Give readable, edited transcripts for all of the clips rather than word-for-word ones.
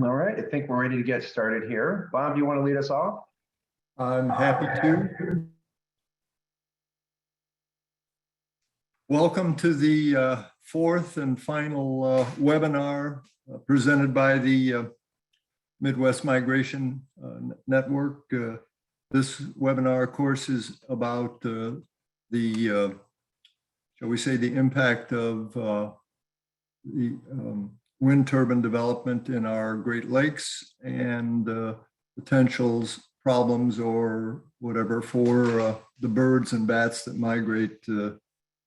All right, I think we're ready to get started here. Bob, do you want to lead us off? I'm happy to. Welcome to the fourth and final webinar presented by the Midwest Migration Network. This webinar, of course, is about shall we say, the impact of the wind turbine development in our Great Lakes and potentials, problems, or whatever for the birds and bats that migrate through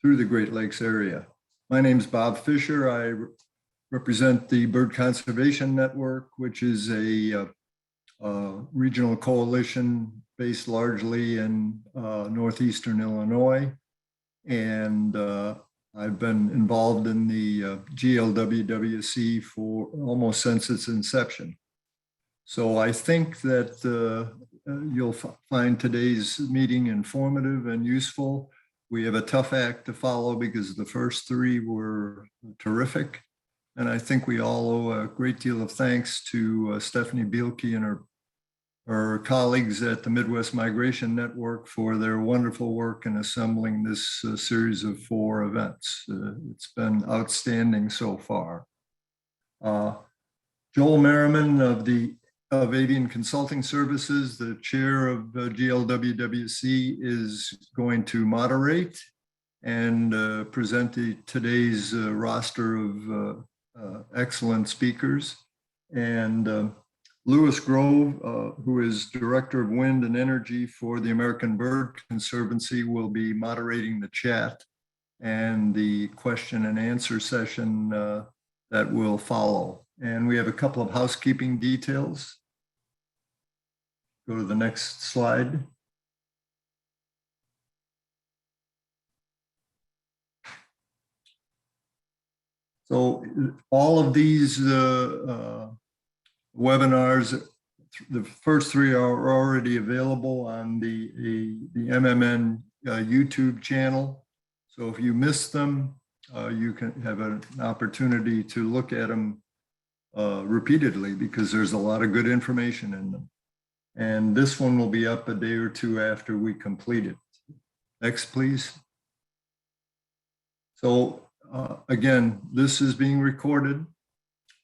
the Great Lakes area. My name is Bob Fisher. I represent the Bird Conservation Network, which is a regional coalition based largely in northeastern Illinois. And I've been involved in the GLWWC for almost since its inception. So I think that you'll find today's meeting informative and useful. We have a tough act to follow because the first three were terrific. And I think we all owe a great deal of thanks to Stephanie Bielke and her colleagues at the Midwest Migration Network for their wonderful work in assembling this series of 4 events. It's been outstanding so far. Joel Merriman of Avian Consulting Services, the chair of GLWWC, is going to moderate and present today's roster of excellent speakers. And Lewis Grove, who is Director of Wind and Energy for the American Bird Conservancy, will be moderating the chat and the question and answer session that will follow. And we have a couple of housekeeping details. Go to the next slide. So all of these webinars, the first 3 are already available on the MMN YouTube channel. So if you missed them, you can have an opportunity to look at them repeatedly because there's a lot of good information in them. And this one will be up a day or 2 after we complete it. Next, please. So again, this is being recorded.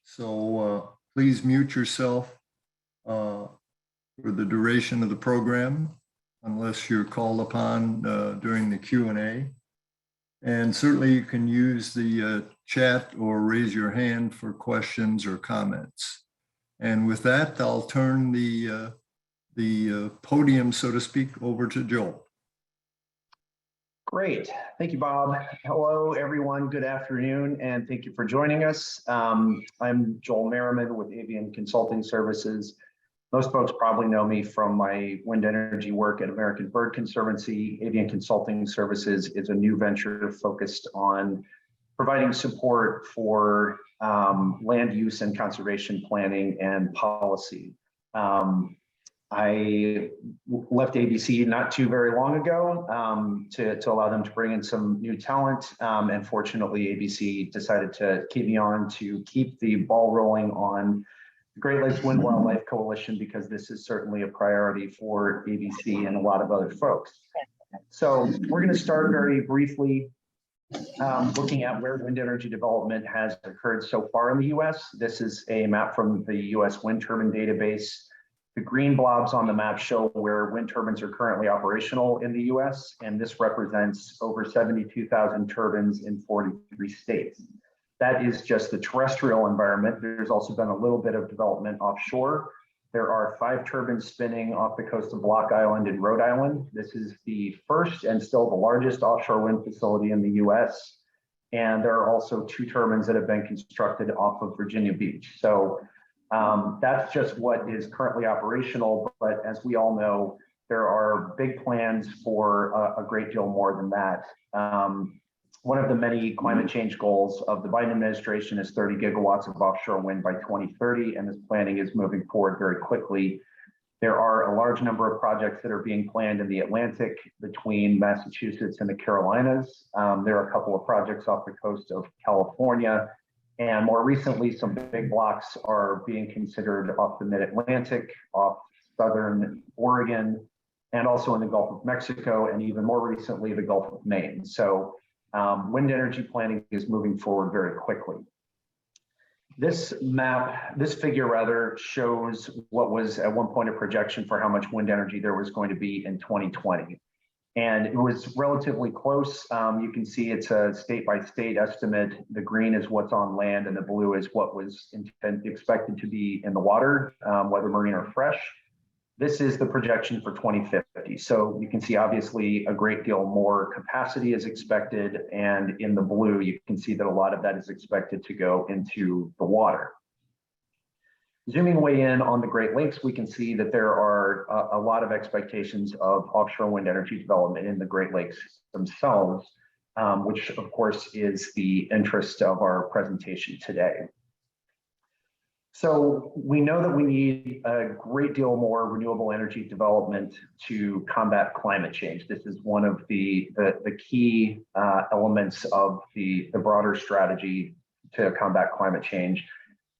So please mute yourself for the duration of the program, unless you're called upon during the Q&A. And certainly you can use the chat or raise your hand for questions or comments. And with that, I'll turn the podium, so to speak, over to Joel. Great. Thank you, Bob. Hello, everyone. Good afternoon, and thank you for joining us. I'm Joel Merriman with Avian Consulting Services. Most folks probably know me from my wind energy work at American Bird Conservancy. Avian Consulting Services is a new venture focused on providing support for land use and conservation planning and policy. I left ABC not too very long ago to allow them to bring in some new talent. And fortunately, ABC decided to keep me on to keep the ball rolling on the Great Lakes Wind Wildlife Coalition, because this is certainly a priority for ABC and a lot of other folks. So we're going to start very briefly looking at where wind energy development has occurred so far in the US. This is a map from the US Wind Turbine Database. The green blobs on the map show where wind turbines are currently operational in the US, and this represents over 72,000 turbines in 43 states. That is just the terrestrial environment. There's also been a little bit of development offshore. There are 5 turbines spinning off the coast of Block Island in Rhode Island. This is the first and still the largest offshore wind facility in the US. And there are also 2 turbines that have been constructed off of Virginia Beach. So that's just what is currently operational, but as we all know, there are big plans for a great deal more than that. One of the many climate change goals of the Biden administration is 30 gigawatts of offshore wind by 2030, and this planning is moving forward very quickly. There are a large number of projects that are being planned in the Atlantic between Massachusetts and the Carolinas. There are a couple of projects off the coast of California, And more recently, some big blocks are being considered off the mid-Atlantic, off southern Oregon, and also in the Gulf of Mexico, and even more recently, the Gulf of Maine. So wind energy planning is moving forward very quickly. This figure rather, shows what was at one point a projection for how much wind energy there was going to be in 2020. And it was relatively close. You can see it's a state by state estimate. The green is what's on land and the blue is what was expected to be in the water, whether marine or fresh. This is the projection for 2050. So you can see obviously a great deal more capacity is expected. And in the blue, you can see that a lot of that is expected to go into the water. Zooming way in on the Great Lakes, we can see that there are a lot of expectations of offshore wind energy development in the Great Lakes themselves, which of course is the interest of our presentation today. So we know that we need a great deal more renewable energy development to combat climate change. This is one of the key elements of the broader strategy to combat climate change.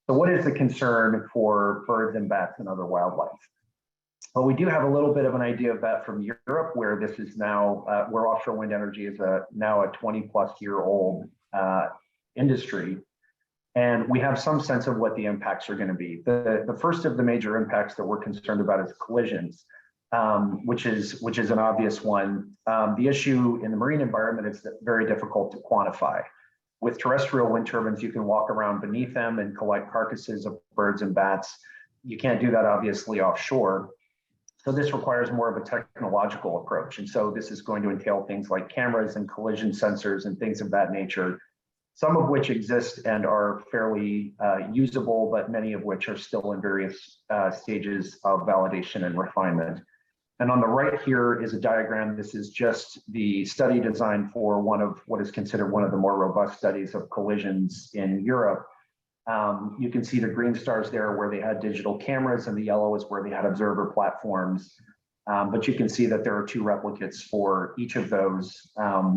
So what is the concern for birds and bats and other wildlife? Well, we do have a little bit of an idea of that from Europe, where this is now, where offshore wind energy is now a 20-plus-year-old industry. And we have some sense of what the impacts are going to be. The first of the major impacts that we're concerned about is collisions, which is an obvious one. The issue in the marine environment is very difficult to quantify. With terrestrial wind turbines, you can walk around beneath them and collect carcasses of birds and bats. You can't do that obviously offshore. So this requires more of a technological approach. And so this is going to entail things like cameras and collision sensors and things of that nature, some of which exist and are fairly usable, but many of which are still in various stages of validation and refinement. And on the right here is a diagram. This is just the study design for one of what is considered one of the more robust studies of collisions in Europe. You can see the green stars there where they had digital cameras, and the yellow is where they had observer platforms. But you can see that there are two replicates for each of those,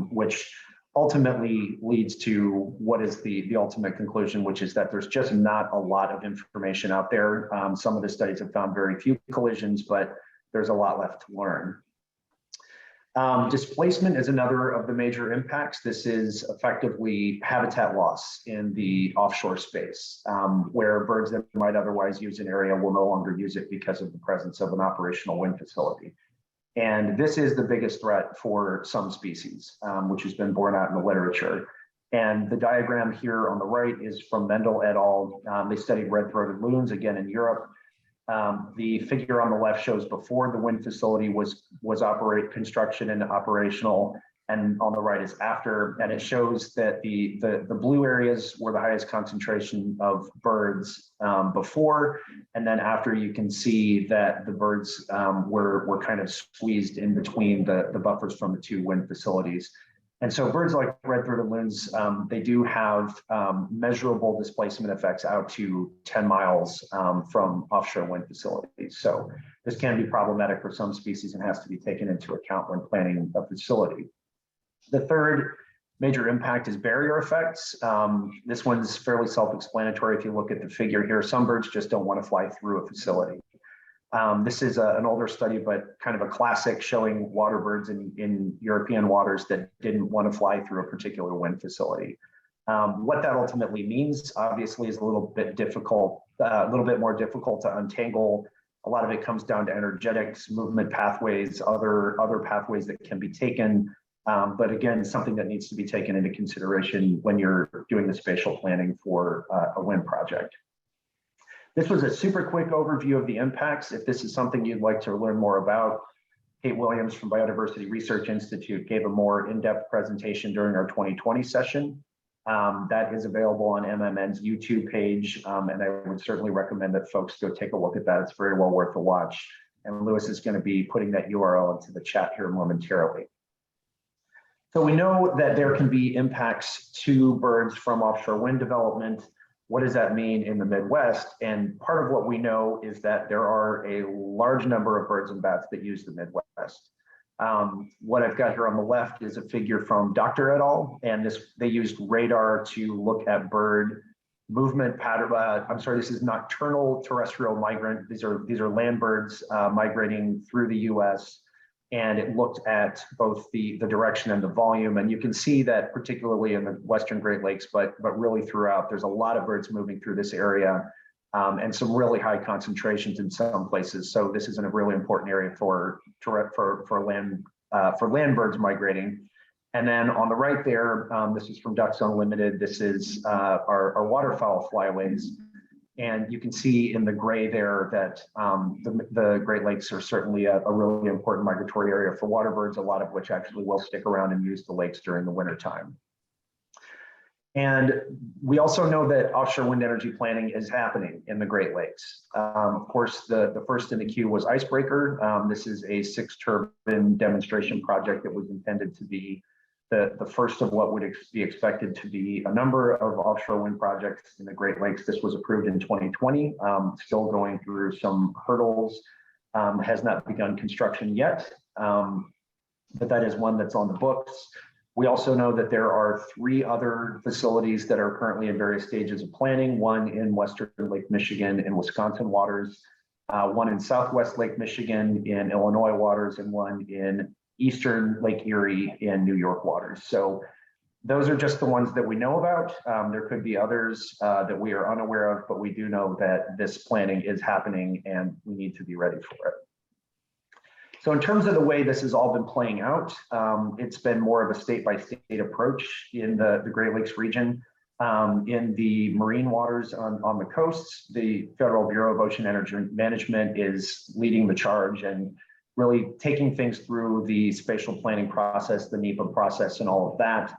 which ultimately leads to what is the ultimate conclusion, which is that there's just not a lot of information out there. Some of the studies have found very few collisions, but there's a lot left to learn. Displacement is another of the major impacts. This is effectively habitat loss in the offshore space, where birds that might otherwise use an area will no longer use it because of the presence of an operational wind facility. And this is the biggest threat for some species, which has been borne out in the literature. And the diagram here on the right is from Mendel et al. They studied red-throated loons, again in Europe. The figure on the left shows before the wind facility was construction and operational, and on the right is after. And it shows that the blue areas were the highest concentration of birds before, and then after you can see that the birds were kind of squeezed in between the buffers from the two wind facilities. And so birds like red-throated loons, they do have measurable displacement effects out to 10 miles from offshore wind facilities. So this can be problematic for some species and has to be taken into account when planning a facility. The third major impact is barrier effects. This one's fairly self-explanatory. If you look at the figure here, some birds just don't want to fly through a facility. This is an older study, but kind of a classic showing water birds in European waters that didn't want to fly through a particular wind facility. What that ultimately means, obviously, is a little bit difficult, a little bit more difficult to untangle. A lot of it comes down to energetics, movement pathways, other pathways that can be taken. But again, something that needs to be taken into consideration when you're doing the spatial planning for a wind project. This was a super quick overview of the impacts. If this is something you'd like to learn more about, Kate Williams from Biodiversity Research Institute gave a more in-depth presentation during our 2020 session. That is available on MMN's YouTube page, and I would certainly recommend that folks go take a look at that. It's very well worth a watch. And Lewis is going to be putting that URL into the chat here momentarily. So we know that there can be impacts to birds from offshore wind development. What does that mean in the Midwest? And part of what we know is that there are a large number of birds and bats that use the Midwest. What I've got here on the left is a figure from Dr. et al. And they used radar to look at bird movement pattern. I'm sorry, this is nocturnal terrestrial migrant. These are land birds migrating through the U.S. And it looked at both the direction and the volume. And you can see that particularly in the Western Great Lakes, but really throughout, there's a lot of birds moving through this area, and some really high concentrations in some places. So this is a really important area for land birds migrating. And then on the right there, this is from Ducks Unlimited. This is our waterfowl flyways. And you can see in the gray there that the Great Lakes are certainly a really important migratory area for water birds, a lot of which actually will stick around and use the lakes during the winter time. And we also know that offshore wind energy planning is happening in the Great Lakes. Of course, the first in the queue was Icebreaker. This is a 6-turbine demonstration project that was intended to be the first of what would be expected to be a number of offshore wind projects in the Great Lakes. This was approved in 2020, still going through some hurdles, has not begun construction yet, but that is one that's on the books. We also know that there are 3 other facilities that are currently in various stages of planning, one in Western Lake Michigan in Wisconsin waters, one in Southwest Lake Michigan in Illinois waters, and one in Eastern Lake Erie in New York waters. So those are just the ones that we know about. There could be others that we are unaware of, but we do know that this planning is happening and we need to be ready for it. So in terms of the way this has all been playing out, it's been more of a state-by-state approach in the Great Lakes region. In the marine waters on the coasts, the Federal Bureau of Ocean Energy Management is leading the charge and really taking things through the spatial planning process, the NEPA process, and all of that.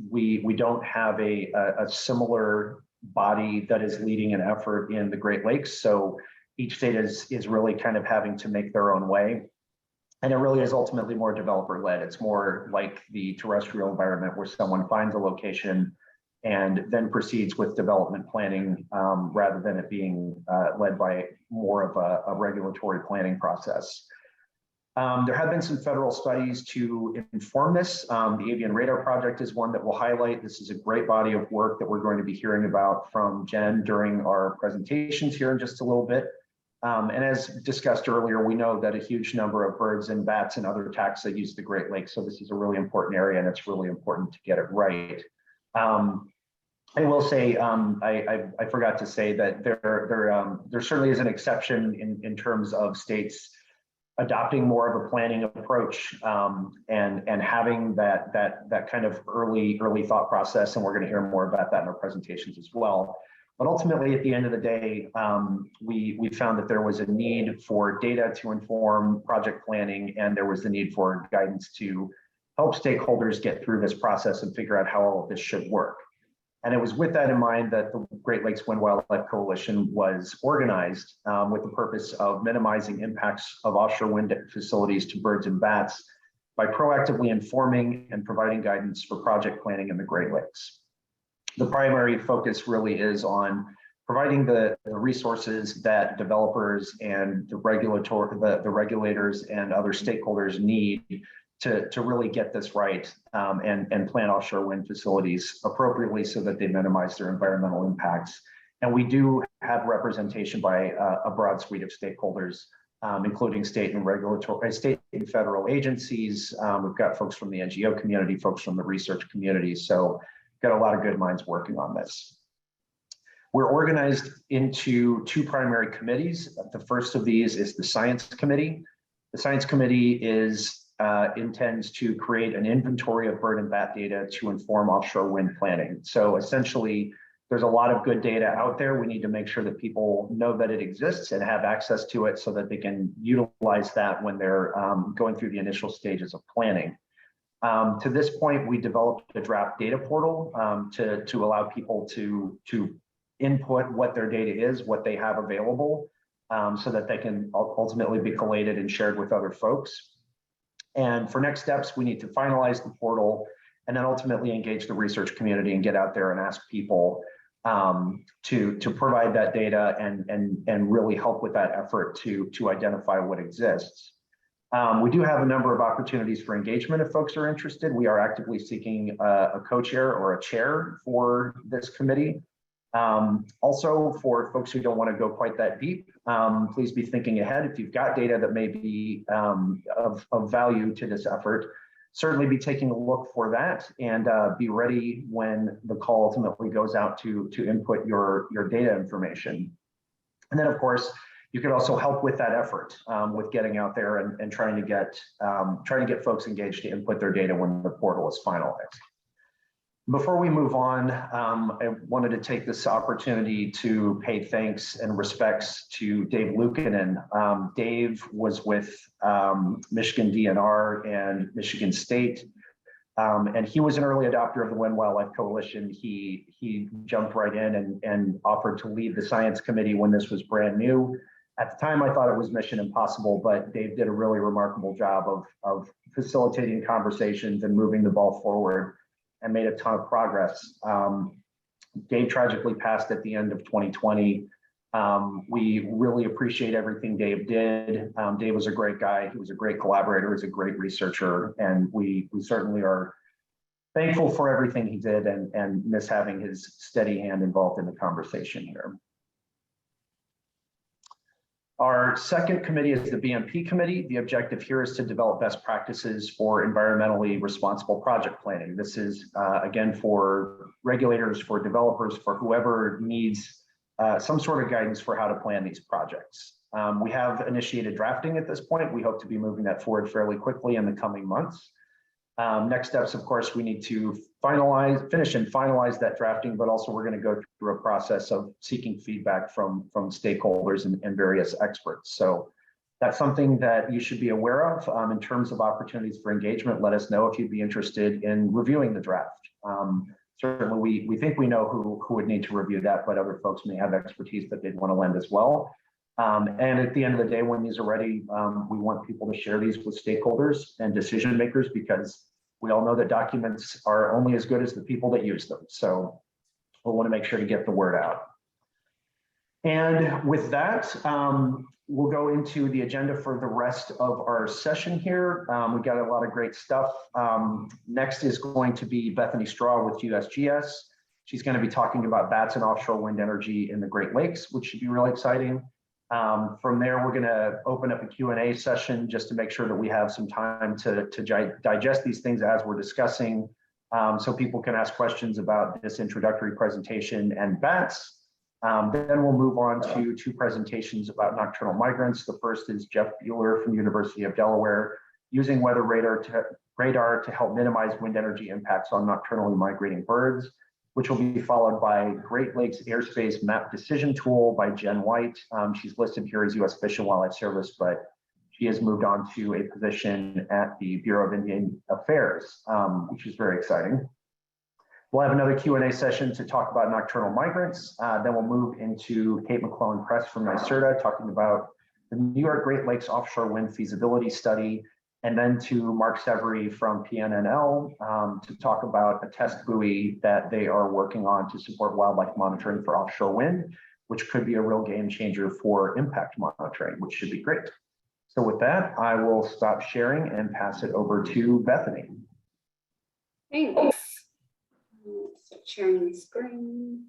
We don't have a similar body that is leading an effort in the Great Lakes. So each state is really kind of having to make their own way. And it really is ultimately more developer-led. It's more like the terrestrial environment where someone finds a location and then proceeds with development planning rather than it being led by more of a regulatory planning process. There have been some federal studies to inform this. The Avian Radar Project is one that we'll highlight. This is a great body of work that we're going to be hearing about from Jen during our presentations here in just a little bit. And as discussed earlier, we know that a huge number of birds and bats and other taxa use the Great Lakes. So this is a really important area and it's really important to get it right. I will say, I forgot to say that there certainly is an exception in terms of states adopting more of a planning approach and having that kind of early thought process. And we're going to hear more about that in our presentations as well. But ultimately, at the end of the day, we found that there was a need for data to inform project planning, and there was the need for guidance to help stakeholders get through this process and figure out how all of this should work. And it was with that in mind that the Great Lakes Wind Wildlife Coalition was organized with the purpose of minimizing impacts of offshore wind facilities to birds and bats by proactively informing and providing guidance for project planning in the Great Lakes. The primary focus really is on providing the resources that developers and the regulators and other stakeholders need to really get this right and plan offshore wind facilities appropriately so that they minimize their environmental impacts. And we do have representation by a broad suite of stakeholders, including state and federal agencies. We've got folks from the NGO community, folks from the research community. So got a lot of good minds working on this. We're organized into 2 primary committees. The first of these is the Science Committee. The Science Committee intends to create an inventory of bird and bat data to inform offshore wind planning. So essentially, there's a lot of good data out there. We need to make sure that people know that it exists and have access to it so that they can utilize that when they're going through the initial stages of planning. To this point, we developed a draft data portal to allow people to input what their data is, what they have available, so that they can ultimately be collated and shared with other folks. And for next steps, we need to finalize the portal and then ultimately engage the research community and get out there and ask people to provide that data and really help with that effort to identify what exists. We do have a number of opportunities for engagement if folks are interested. We are actively seeking a co-chair or a chair for this committee. Also, for folks who don't want to go quite that deep, please be thinking ahead. If you've got data that may be of value to this effort, certainly be taking a look for that, and be ready when the call ultimately goes out to input your data information. And then, of course, you could also help with that effort with getting out there and trying to get folks engaged to input their data when the portal is finalized. Before we move on, I wanted to take this opportunity to pay thanks and respects to Dave Luukkonen. Dave was with Michigan DNR and Michigan State, and he was an early adopter of the Wind Wildlife Coalition. He jumped right in and offered to lead the science committee when this was brand new. At the time, I thought it was mission impossible, but Dave did a really remarkable job of facilitating conversations and moving the ball forward, and made a ton of progress. Dave tragically passed at the end of 2020. We really appreciate everything Dave did. Dave was a great guy. He was a great collaborator. He was a great researcher. And we certainly are thankful for everything he did and miss having his steady hand involved in the conversation here. Our second committee is the BMP committee. The objective here is to develop best practices for environmentally responsible project planning. This is, again, for regulators, for developers, for whoever needs some sort of guidance for how to plan these projects. We have initiated drafting at this point. We hope to be moving that forward fairly quickly in the coming months. Next steps, of course, we need to finish and finalize that drafting, but also we're going to go through a process of seeking feedback from stakeholders and various experts. So that's something that you should be aware of in terms of opportunities for engagement. Let us know if you'd be interested in reviewing the draft. Certainly, we think we know who would need to review that, but other folks may have expertise that they'd want to lend as well. And at the end of the day, when these are ready, we want people to share these with stakeholders and decision makers, because we all know that documents are only as good as the people that use them. So we'll want to make sure to get the word out. And with that, we'll go into the agenda for the rest of our session here. We've got a lot of great stuff. Next is going to be Bethany Straw with USGS. She's going to be talking about bats and offshore wind energy in the Great Lakes, which should be really exciting. From there, we're going to open up a Q&A session just to make sure that we have some time to digest these things as we're discussing, so people can ask questions about this introductory presentation and bats. Then we'll move on to two presentations about nocturnal migrants. The first is Jeff Bueller from the University of Delaware, using weather radar to help minimize wind energy impacts on nocturnally migrating birds, which will be followed by Great Lakes Airspace Map Decision Tool by Jen White. She's listed here as U.S. Fish and Wildlife Service, but she has moved on to a position at the Bureau of Indian Affairs, which is very exciting. We'll have another Q&A session to talk about nocturnal migrants. Then we'll move into Kate McClellan Press from NYSERDA, talking about the New York Great Lakes offshore wind feasibility study, and then to Mark Severy from PNNL to talk about a test buoy that they are working on to support wildlife monitoring for offshore wind, which could be a real game changer for impact monitoring, which should be great. So with that, I will stop sharing and pass it over to Bethany. Thanks. Start sharing the screen.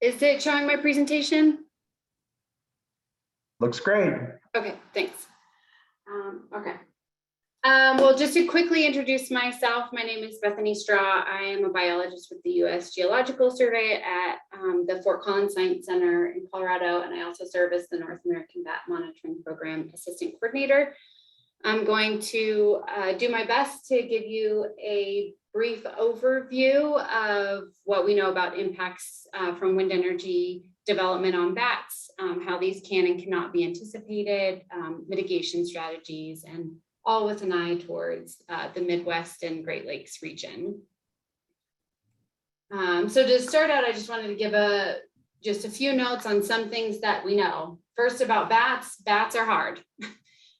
Is it showing my presentation? Looks great. Okay, thanks. Okay. Well, just to quickly introduce myself, my name is Bethany Straw. I am a biologist with the U.S. Geological Survey at the Fort Collins Science Center in Colorado, and I also serve as the North American Bat Monitoring Program Assistant Coordinator. I'm going to do my best to give you a brief overview of what we know about impacts from wind energy development on bats, how these can and cannot be anticipated, mitigation strategies, and all with an eye towards the Midwest and Great Lakes region. So to start out, I just wanted to give just a few notes on some things that we know. First, about bats. Bats are hard.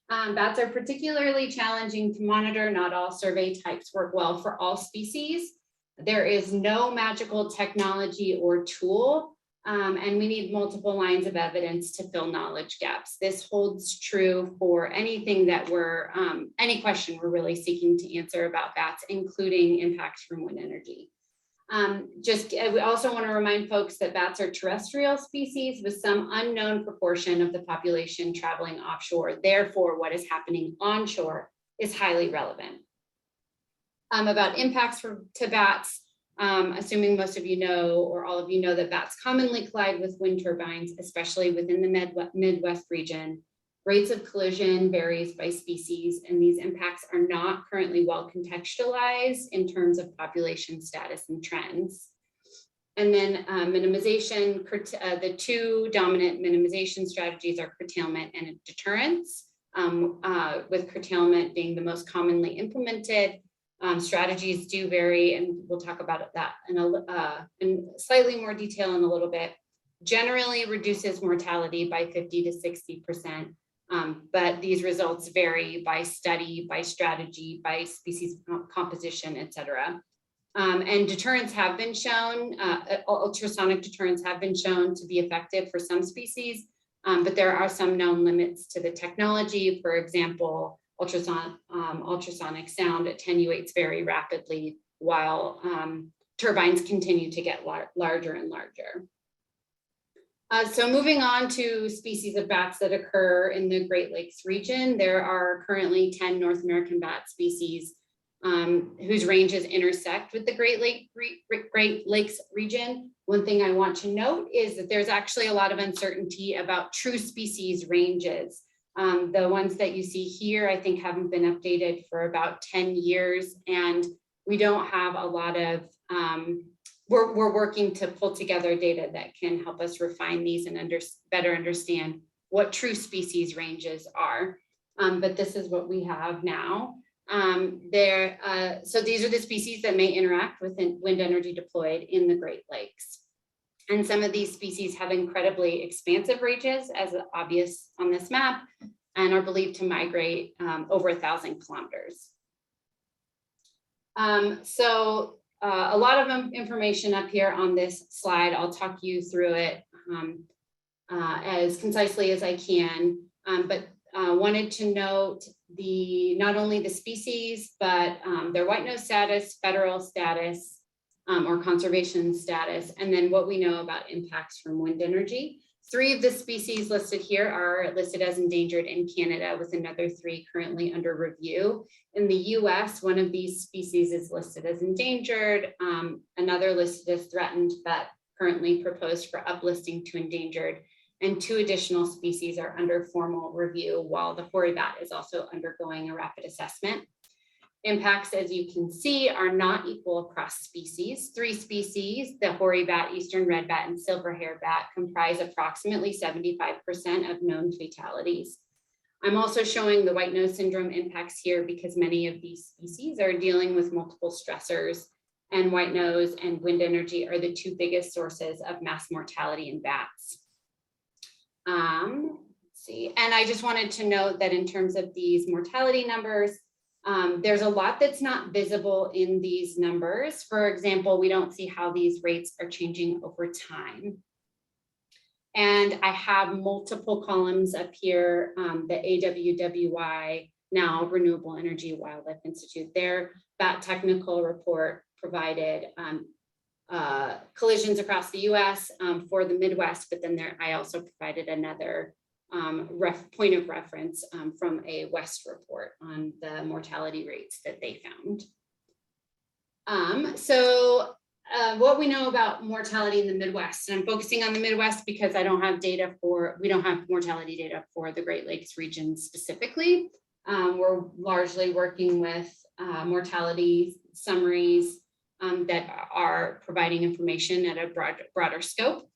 Bats are particularly challenging to monitor. Not all survey types work well for all species. There is no magical technology or tool And we need multiple lines of evidence to fill knowledge gaps. This holds true for anything that any question we're really seeking to answer about bats, including impacts from wind energy. We also want to remind folks that bats are terrestrial species with some unknown proportion of the population traveling offshore. Therefore, what is happening onshore is highly relevant. About impacts to bats, assuming most of you know, or all of you know, that bats commonly collide with wind turbines, especially within the Midwest region. Rates of collision varies by species, and these impacts are not currently well contextualized in terms of population status and trends. And then minimization, the two dominant minimization strategies are curtailment and deterrence, with curtailment being the most commonly implemented. Strategies do vary, and we'll talk about that in slightly more detail in a little bit. Generally reduces mortality by 50 to 60%. But these results vary by study, by strategy, by species composition, et cetera. And deterrents have been shown, ultrasonic deterrents have been shown to be effective for some species, but there are some known limits to the technology. For example, ultrasonic sound attenuates very rapidly while turbines continue to get larger and larger. So moving on to species of bats that occur in the Great Lakes region, there are currently 10 North American bat species whose ranges intersect with the Great Lakes region. One thing I want to note is that there's actually a lot of uncertainty about true species ranges. The ones that you see here, I think, haven't been updated for about 10 years, and we don't have a lot of we're working to pull together data that can help us refine these and better understand what true species ranges are. But this is what we have now. So these are the species that may interact with wind energy deployed in the Great Lakes. And some of these species have incredibly expansive ranges, as obvious on this map, and are believed to migrate over 1,000 kilometers. A lot of information up here on this slide. I'll talk you through it as concisely as I can, but wanted to note not only the species, but their white nose status, federal status, or conservation status, and then what we know about impacts from wind energy. 3 of the species listed here are listed as endangered in Canada, with another 3 currently under review. In the US, one of these species is listed as endangered, another listed as threatened, but currently proposed for uplisting to endangered, and 2 additional species are under formal review, while the hoary bat is also undergoing a rapid assessment. Impacts, as you can see, are not equal across species. 3 species, the hoary bat, eastern red bat, and silver hair bat, comprise approximately 75% of known fatalities. I'm also showing the white nose syndrome impacts here because many of these species are dealing with multiple stressors, and white nose and wind energy are the 2 biggest sources of mass mortality in bats. Let's see, and I just wanted to note that in terms of these mortality numbers, there's a lot that's not visible in these numbers. For example, we don't see how these rates are changing over time. And I have multiple columns up here, the AWWI, now Renewable Energy Wildlife Institute, their bat technical report provided collisions across the US for the Midwest, but then I also provided another point of reference from a West report on the mortality rates that they found. What we know about mortality in the Midwest, and I'm focusing on the Midwest because we don't have mortality data for the Great Lakes region specifically. We're largely working with mortality summaries that are providing information at a broader scope.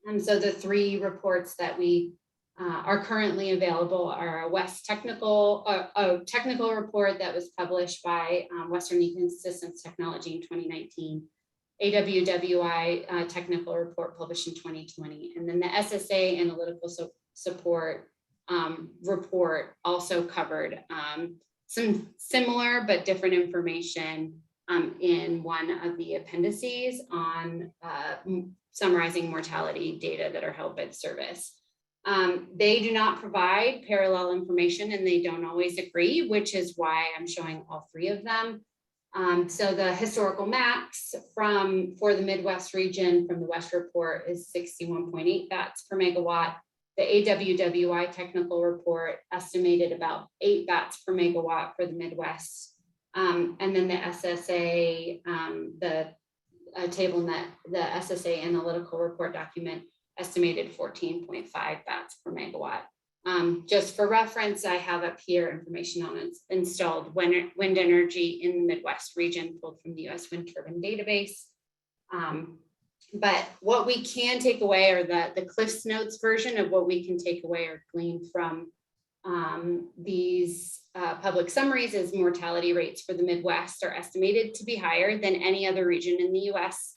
And so the 3 reports that we are currently available are a technical report that was published by Western Ecosystems Technology in 2019, AWWI technical report published in 2020, and then the SSA analytical support report also covered some similar but different information in one of the appendices on summarizing mortality data that are held by the service. They do not provide parallel information and they don't always agree, which is why I'm showing all three of them. So the historical max for the Midwest region from the West report is 61.8 watts per megawatt. The AWWI technical report estimated about 8 watts per megawatt for the Midwest. And then the SSA, the table net, the SSA analytical report document estimated 14.5 watts per megawatt. Just for reference, I have up here information on its installed wind energy in the Midwest region pulled from the US Wind Turbine Database. But what we can take away, or the Cliffs Notes version of what we can take away or glean from these public summaries, is mortality rates for the Midwest are estimated to be higher than any other region in the US.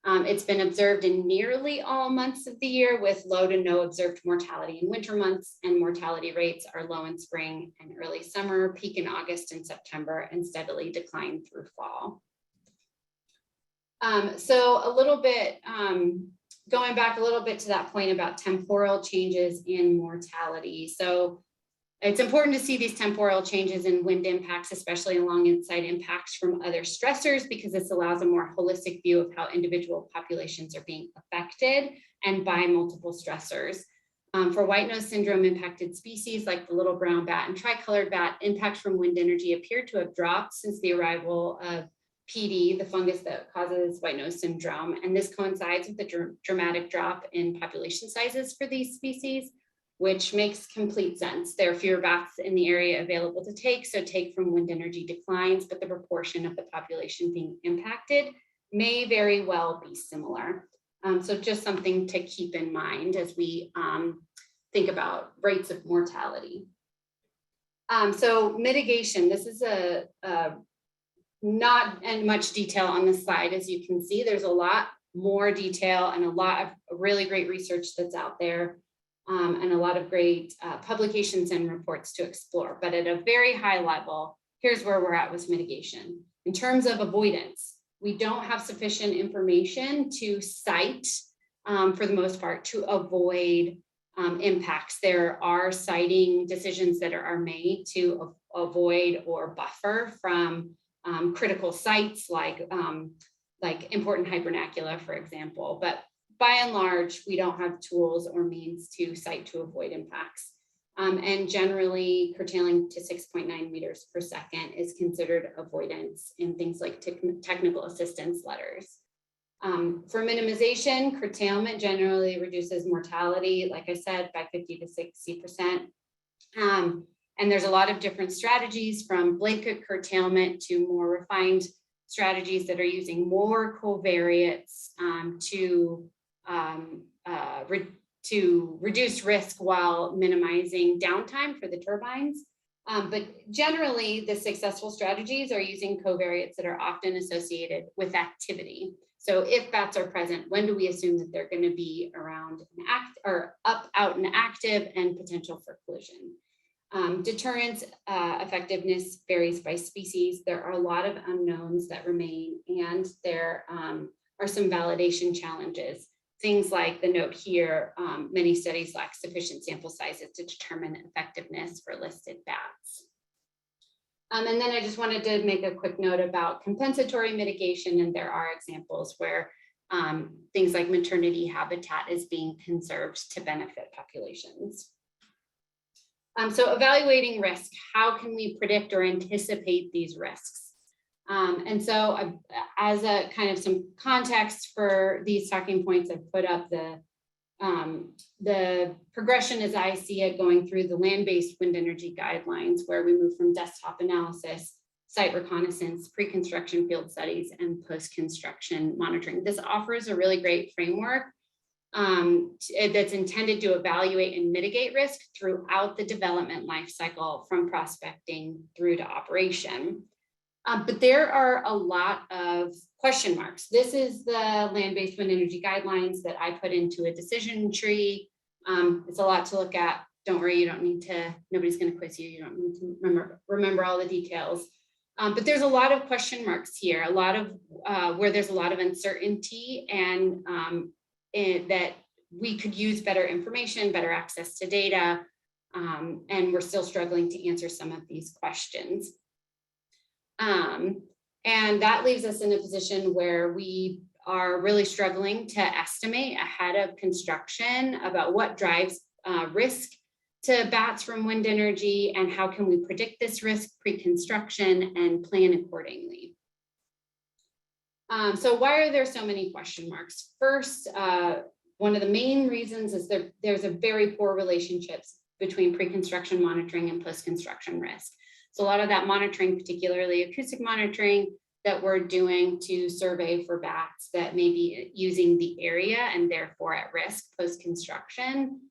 It's been observed in nearly all months of the year, with low to no observed mortality in winter months, and mortality rates are low in spring and early summer, peak in August and September, and steadily decline through fall. So a little bit, going back a little bit to that point about temporal changes in mortality. So it's important to see these temporal changes in wind impacts, especially alongside impacts from other stressors, because this allows a more holistic view of how individual populations are being affected and by multiple stressors. For white nose syndrome impacted species like the little brown bat and tricolored bat, impacts from wind energy appear to have dropped since the arrival of PD, the fungus that causes white nose syndrome. And this coincides with the dramatic drop in population sizes for these species, which makes complete sense. There are fewer bats in the area available to take, so take from wind energy declines, but the proportion of the population being impacted may very well be similar. So just something to keep in mind as we think about rates of mortality. So mitigation, this is not in much detail on this slide. As you can see, there's a lot more detail and a lot of really great research that's out there, and a lot of great publications and reports to explore. But at a very high level, here's where we're at with mitigation. In terms of avoidance, we don't have sufficient information to cite, for the most part, to avoid impacts. There are siting decisions that are made to avoid or buffer from critical sites like important hibernacula, for example. But by and large, we don't have tools or means to cite to avoid impacts. And generally, curtailing to 6.9 meters per second is considered avoidance in things like technical assistance letters. For minimization, curtailment generally reduces mortality, like I said, by 50 to 60%. And there's a lot of different strategies, from blanket curtailment to more refined strategies that are using more covariates to reduce risk while minimizing downtime for the turbines. But generally, the successful strategies are using covariates that are often associated with activity. So if bats are present, when do we assume that they're going to be around and out and active, and potential for collision? Deterrence effectiveness varies by species. There are a lot of unknowns that remain, and there are some validation challenges. Things like the note here, many studies lack sufficient sample sizes to determine effectiveness for listed bats. And then I just wanted to make a quick note about compensatory mitigation, and there are examples where things like maternity habitat is being conserved to benefit populations. So evaluating risk, how can we predict or anticipate these risks? And so as a kind of some context for these talking points, I've put up the progression as I see it going through the land-based wind energy guidelines, where we move from desktop analysis, site reconnaissance, pre-construction field studies, and post-construction monitoring. This offers a really great framework that's intended to evaluate and mitigate risk throughout the development life cycle, from prospecting through to operation. But there are a lot of question marks. This is the land-based wind energy guidelines that I put into a decision tree. It's a lot to look at. Don't worry, you don't need to, nobody's going to quiz you. You don't need to remember all the details. But there's a lot of question marks here, a lot of where there's a lot of uncertainty, and that we could use better information, better access to data, and we're still struggling to answer some of these questions. And that leaves us in a position where we are really struggling to estimate ahead of construction about what drives risk to bats from wind energy and how can we predict this risk pre-construction and plan accordingly. So why are there so many question marks? First, one of the main reasons is there's a very poor relationships between pre-construction monitoring and post-construction risk. So a lot of that monitoring, particularly acoustic monitoring that we're doing to survey for bats that may be using the area and therefore at risk post-construction,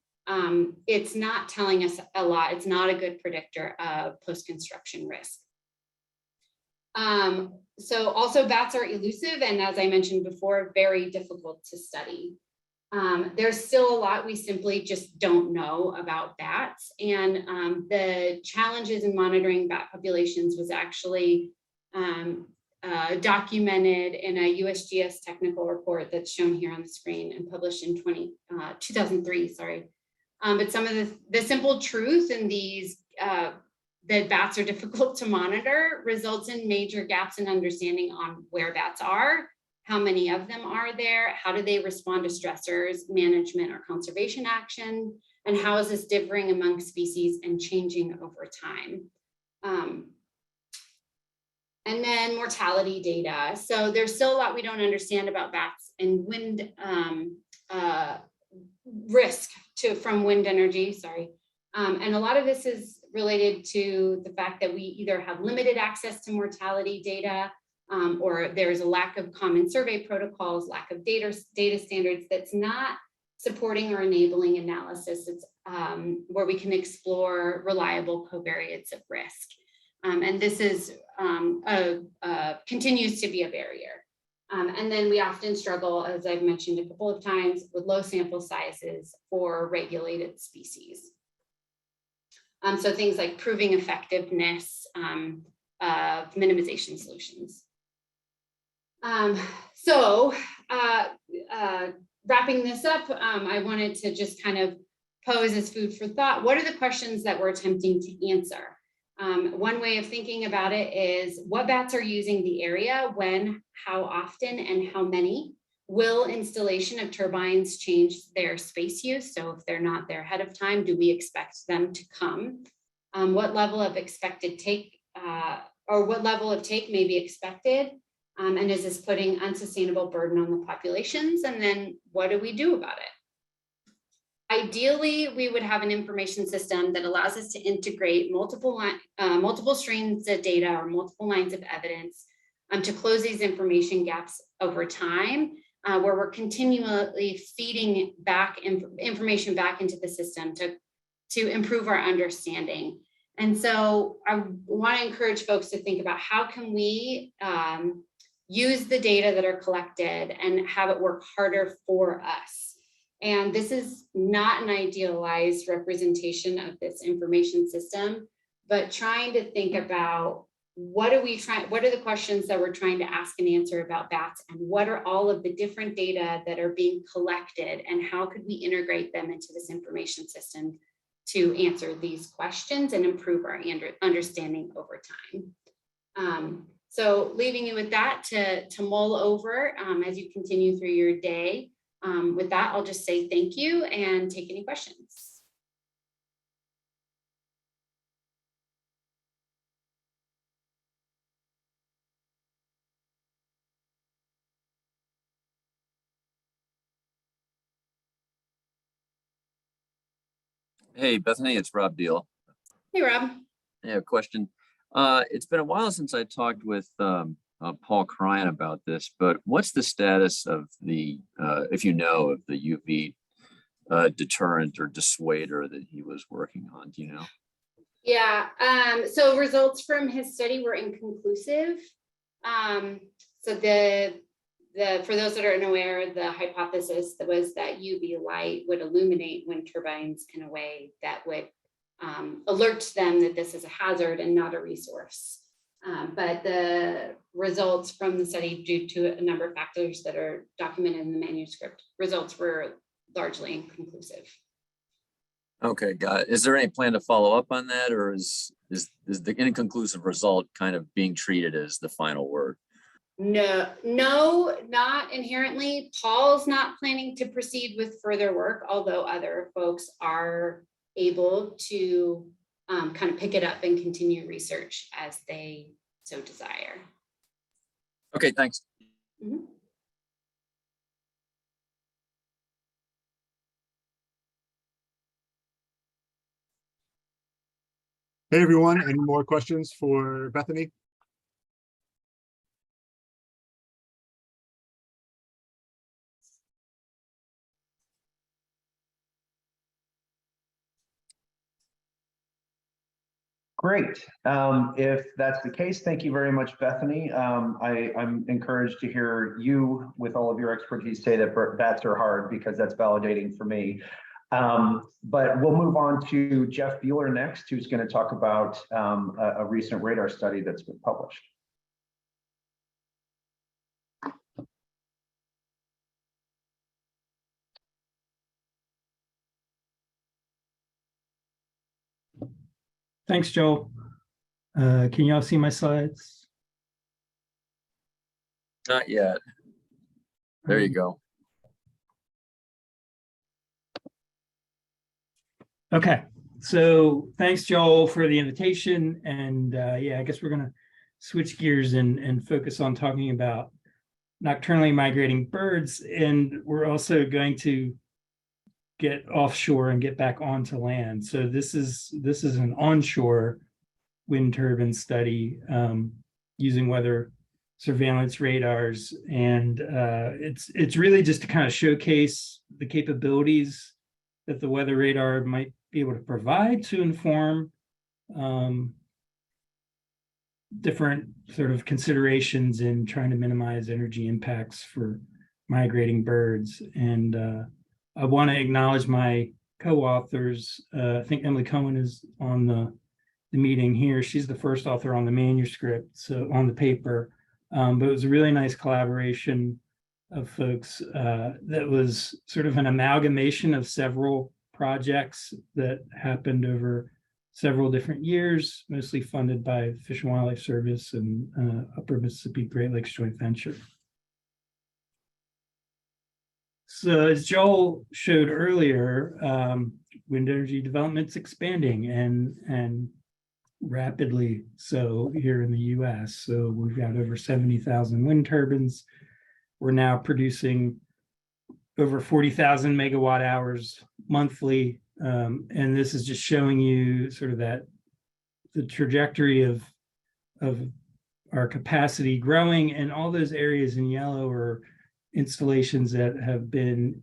it's not telling us a lot. It's not a good predictor of post-construction risk. So also bats are elusive and, as I mentioned before, very difficult to study. There's still a lot we simply just don't know about bats, and the challenges in monitoring bat populations was actually documented in a USGS technical report that's shown here on the screen and published in 2003, sorry. But some of the simple truth in these that bats are difficult to monitor results in major gaps in understanding on where bats are, how many of them are there, how do they respond to stressors, management or conservation action, and how is this differing among species and changing over time. And then mortality data. So there's still a lot we don't understand about bats and wind risk from wind energy, sorry. And a lot of this is related to the fact that we either have limited access to mortality data or there's a lack of common survey protocols, lack of data standards that's not supporting or enabling analysis. It's where we can explore reliable covariates of risk. And this is continues to be a barrier. And then we often struggle, as I've mentioned a couple of times, with low sample sizes for regulated species. So things like proving effectiveness of minimization solutions. Wrapping this up, I wanted to just kind of pose as food for thought. What are the questions that we're attempting to answer? One way of thinking about it is what bats are using the area, when, how often, and how many? Will installation of turbines change their space use? So if they're not there ahead of time, do we expect them to come? What level of expected take or what level of take may be expected? And is this putting unsustainable burden on the populations? And then what do we do about it? Ideally, we would have an information system that allows us to integrate multiple streams of data or multiple lines of evidence to close these information gaps over time, where we're continually feeding back information back into the system to improve our understanding. And so I want to encourage folks to think about how can we use the data that are collected and have it work harder for us. And this is not an idealized representation of this information system, but trying to think about what are the questions that we're trying to ask and answer about bats, and what are all of the different data that are being collected, and how could we integrate them into this information system to answer these questions and improve our understanding over time. So leaving you with that to mull over as you continue through your day. With that, I'll just say thank you and take any questions. Hey, Bethany, it's Rob Deal. Hey, Rob. I have a question. It's been a while since I talked with Paul Cryan about this, but what's the status of the, if you know, of the UV deterrent or dissuader that he was working on? Do you know? Yeah, so results from his study were inconclusive. So for those that are unaware, the hypothesis was that UV light would illuminate wind turbines in a way that would alert them that this is a hazard and not a resource. But the results from the study, due to a number of factors that are documented in the manuscript, results were largely inconclusive. Okay, got it. Is there any plan to follow up on that, or is the inconclusive result kind of being treated as the final word? No, not inherently. Paul's not planning to proceed with further work, although other folks are able to kind of pick it up and continue research as they so desire. Okay, thanks. Mhm. Hey, everyone. Any more questions for Bethany? Great. If that's the case, thank you very much, Bethany. I'm encouraged to hear you, with all of your expertise, say that bats are hard, because that's validating for me. But we'll move on to Jeff Bueller next, who's going to talk about a recent radar study that's been published. Thanks, Joel. Can y'all see my slides? Not yet. There you go. Okay, so thanks, Joel, for the invitation. And yeah, I guess we're going to switch gears and focus on talking about nocturnally migrating birds. And we're also going to get offshore and get back onto land. So this is an onshore wind turbine study using weather surveillance radars, and it's really just to kind of showcase the capabilities that the weather radar might be able to provide to inform different sort of considerations in trying to minimize energy impacts for migrating birds. And I want to acknowledge my co-authors. I think Emily Cohen is on the meeting here. She's the first author on the manuscript, so on the paper. But it was a really nice collaboration of folks that was sort of an amalgamation of several projects that happened over several different years, mostly funded by Fish and Wildlife Service and Upper Mississippi Great Lakes Joint Venture. So as Joel showed earlier, wind energy development's expanding and rapidly so here in the US. So we've got over 70,000 wind turbines. We're now producing over 40,000 megawatt hours monthly. And this is just showing you sort of that the trajectory of our capacity growing, and all those areas in yellow are installations that have been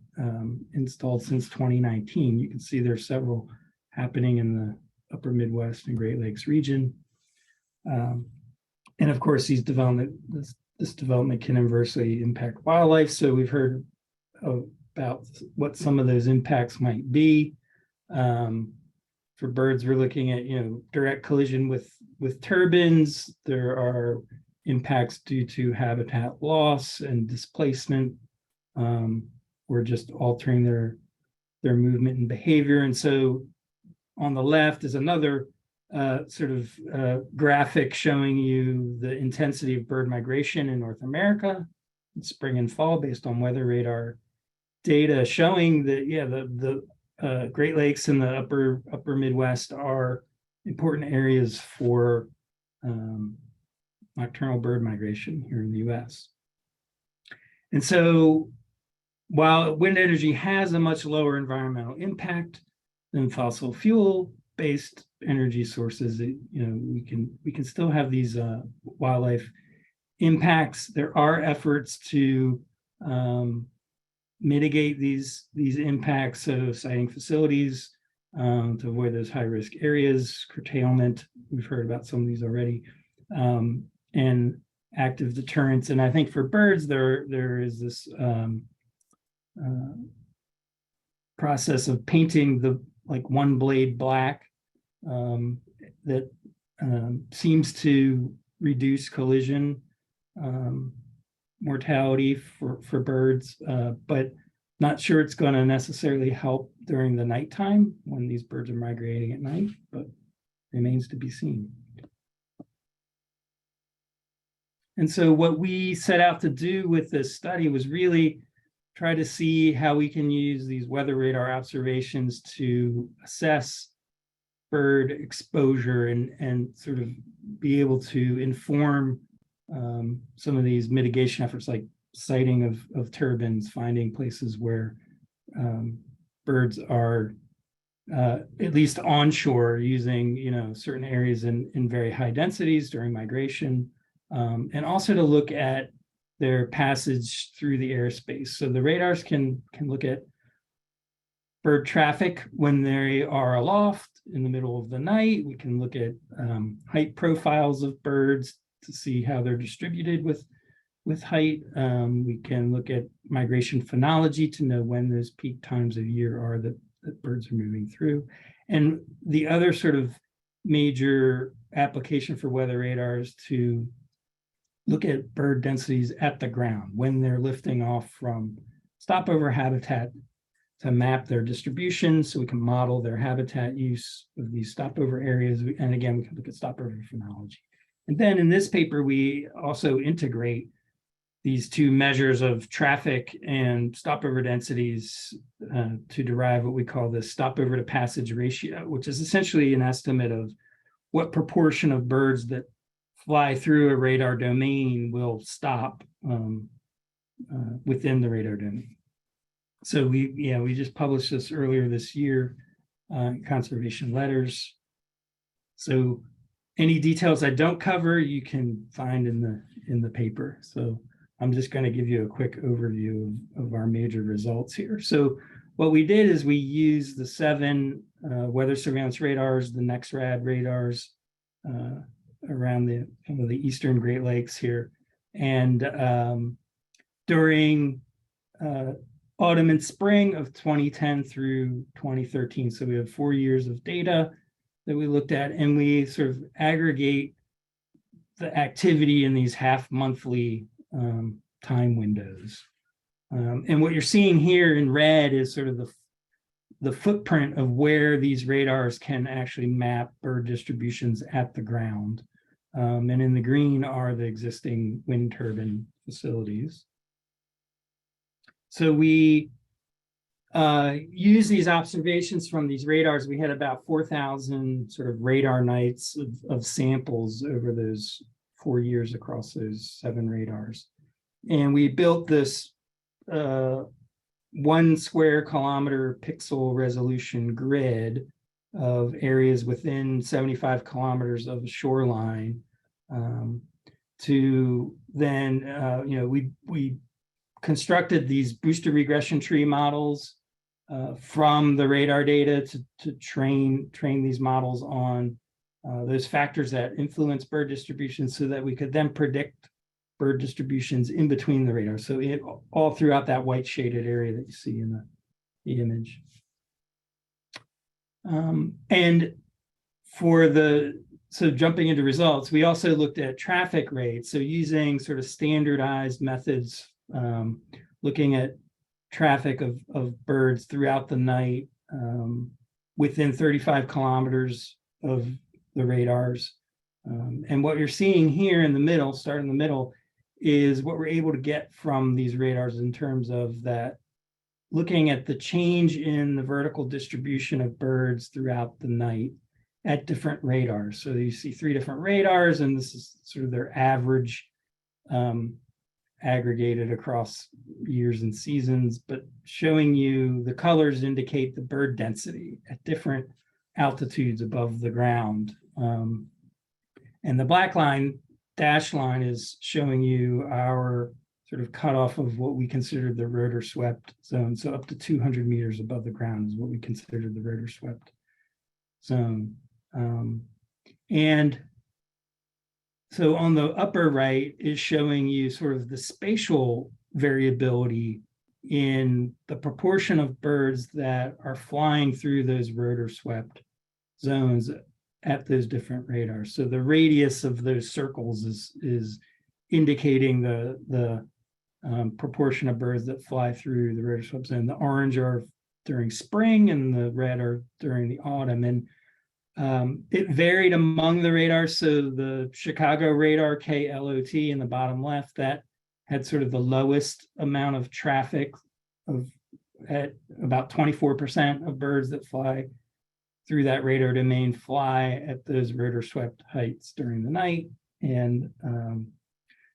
installed since 2019. You can see there's several happening in the upper Midwest and Great Lakes region. And of course, this development can adversely impact wildlife. So we've heard about what some of those impacts might be. For birds, we're looking at, direct collision with turbines. There are impacts due to habitat loss and displacement. We're just altering their movement and behavior. And so on the left is another graphic showing you the intensity of bird migration in North America in spring and fall based on weather radar data, showing that, the Great Lakes and the upper Midwest are important areas for nocturnal bird migration here in the US. And so while wind energy has a much lower environmental impact than fossil fuel-based energy sources, we can still have these wildlife impacts. There are efforts to mitigate these impacts, so siting facilities to avoid those high-risk areas, curtailment. We've heard about some of these already, and active deterrence. And I think for birds, there is this process of painting the one blade black that seems to reduce collision mortality for birds, but not sure it's going to necessarily help during the nighttime when these birds are migrating at night, but remains to be seen. And so what we set out to do with this study was really try to see how we can use these weather radar observations to assess bird exposure and sort of be able to inform some of these mitigation efforts, like sighting of turbines, finding places where birds are at least onshore, using certain areas in very high densities during migration, and also to look at their passage through the airspace. So the radars can look at bird traffic when they are aloft in the middle of the night. We can look at height profiles of birds to see how they're distributed with height. We can look at migration phenology to know when those peak times of year are that birds are moving through. And the other sort of major application for weather radars to look at bird densities at the ground when they're lifting off from stopover habitat, to map their distribution so we can model their habitat use of these stopover areas. And again, we can look at stopover phenology. And then in this paper, we also integrate these two measures of traffic and stopover densities to derive what we call the stopover to passage ratio, which is essentially an estimate of what proportion of birds that fly through a radar domain will stop within the radar domain. So we just published this earlier this year, Conservation Letters. So any details I don't cover, you can find in the paper. So I'm just going to give you a quick overview of our major results here. So what we did is we used the 7 weather surveillance radars, the NEXRAD radars around the eastern Great Lakes here. And during autumn and spring of 2010 through 2013. So we have 4 years of data that we looked at, and we sort of aggregate the activity in these half-monthly time windows. And what you're seeing here in red is sort of the footprint of where these radars can actually map bird distributions at the ground. And in the green are the existing wind turbine facilities. So we use these observations from these radars. We had about 4,000 sort of radar nights of samples over those 4 years across those 7 radars. And we built this 1 square kilometer pixel resolution grid of areas within 75 kilometers of the shoreline to then, we constructed these booster regression tree models from the radar data to train these models on those factors that influence bird distribution so that we could then predict bird distributions in between the radars. So all throughout that white shaded area that you see in the image. And so jumping into results, we also looked at traffic rates. So using sort of standardized methods, looking at traffic of birds throughout the night within 35 kilometers of the radars. And what you're seeing here in the middle, start in the middle, is what we're able to get from these radars in terms of that, looking at the change in the vertical distribution of birds throughout the night at different radars. So you see 3 different radars, and this is sort of their average aggregated across years and seasons, but showing you the colors indicate the bird density at different altitudes above the ground. And the black line, dashed line, is showing you our sort of cutoff of what we consider the rotor swept zone. So up to 200 meters above the ground is what we consider the rotor swept zone. And so on the upper right is showing you sort of the spatial variability in the proportion of birds that are flying through those rotor swept zones at those different radars. So the radius of those circles is indicating the proportion of birds that fly through the radar swept zone. The orange are during spring and the red are during the autumn. And it varied among the radars. So the Chicago radar KLOT in the bottom left, that had sort of the lowest amount of traffic at about 24% of birds that fly through that radar domain fly at those radar swept heights during the night. And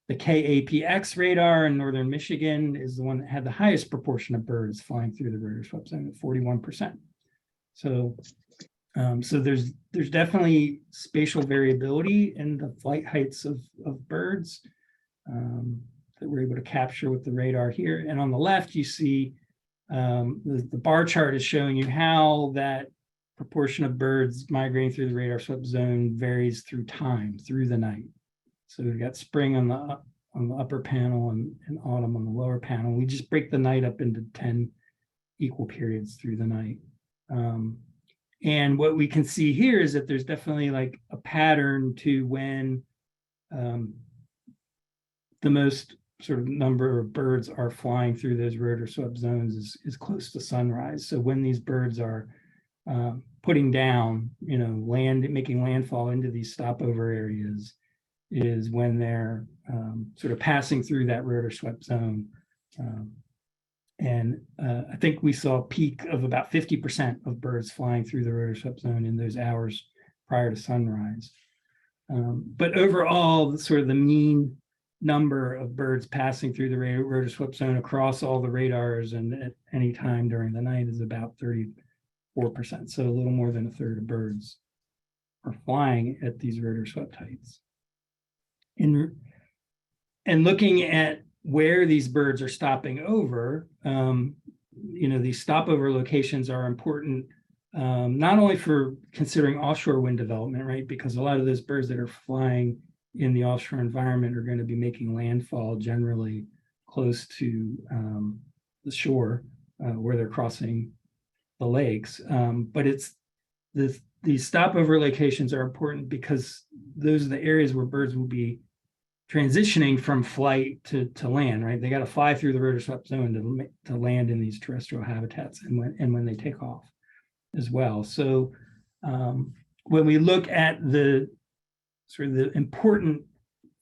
the KAPX radar in northern Michigan is the one that had the highest proportion of birds flying through the radar swept zone at 41%. So there's definitely spatial variability in the flight heights of birds that we're able to capture with the radar here. And on the left, you see the bar chart is showing you how that proportion of birds migrating through the radar swept zone varies through time, through the night. So we've got spring on the upper panel and autumn on the lower panel. We just break the night up into 10 equal periods through the night. And what we can see here is that there's definitely like a pattern to when the most sort of number of birds are flying through those radar swept zones is close to sunrise. So when these birds are putting down, making landfall into these stopover areas is when they're sort of passing through that radar swept zone. And I think we saw a peak of about 50% of birds flying through the radar swept zone in those hours prior to sunrise. But overall, sort of the mean number of birds passing through the radar swept zone across all the radars and at any time during the night is about 34%. So a little more than a third of birds are flying at these radar swept heights. And looking at where these birds are stopping over, these stopover locations are important, not only for considering offshore wind development, right? Because a lot of those birds that are flying in the offshore environment are going to be making landfall generally close to the shore where they're crossing the lakes. But these stopover locations are important because those are the areas where birds will be transitioning from flight to land, right? They got to fly through the radar swept zone to land in these terrestrial habitats and when they take off as well. So when we look at the sort of the important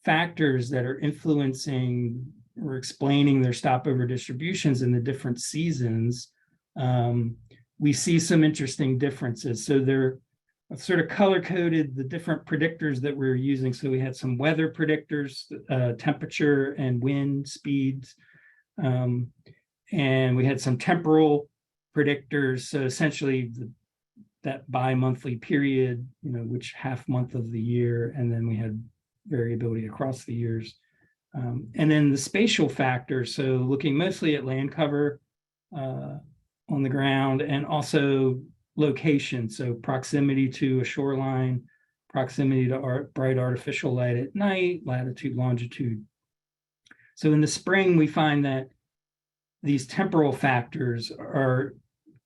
factors that are influencing or explaining their stopover distributions in the different seasons, we see some interesting differences. So they're sort of color-coded the different predictors that we're using. So we had some weather predictors, temperature and wind speeds, and we had some temporal predictors. So essentially that bi-monthly period, which half month of the year, and then we had variability across the years. And then the spatial factors, so looking mostly at land cover on the ground and also location, so proximity to a shoreline, proximity to bright artificial light at night, latitude, longitude. So in the spring, we find that these temporal factors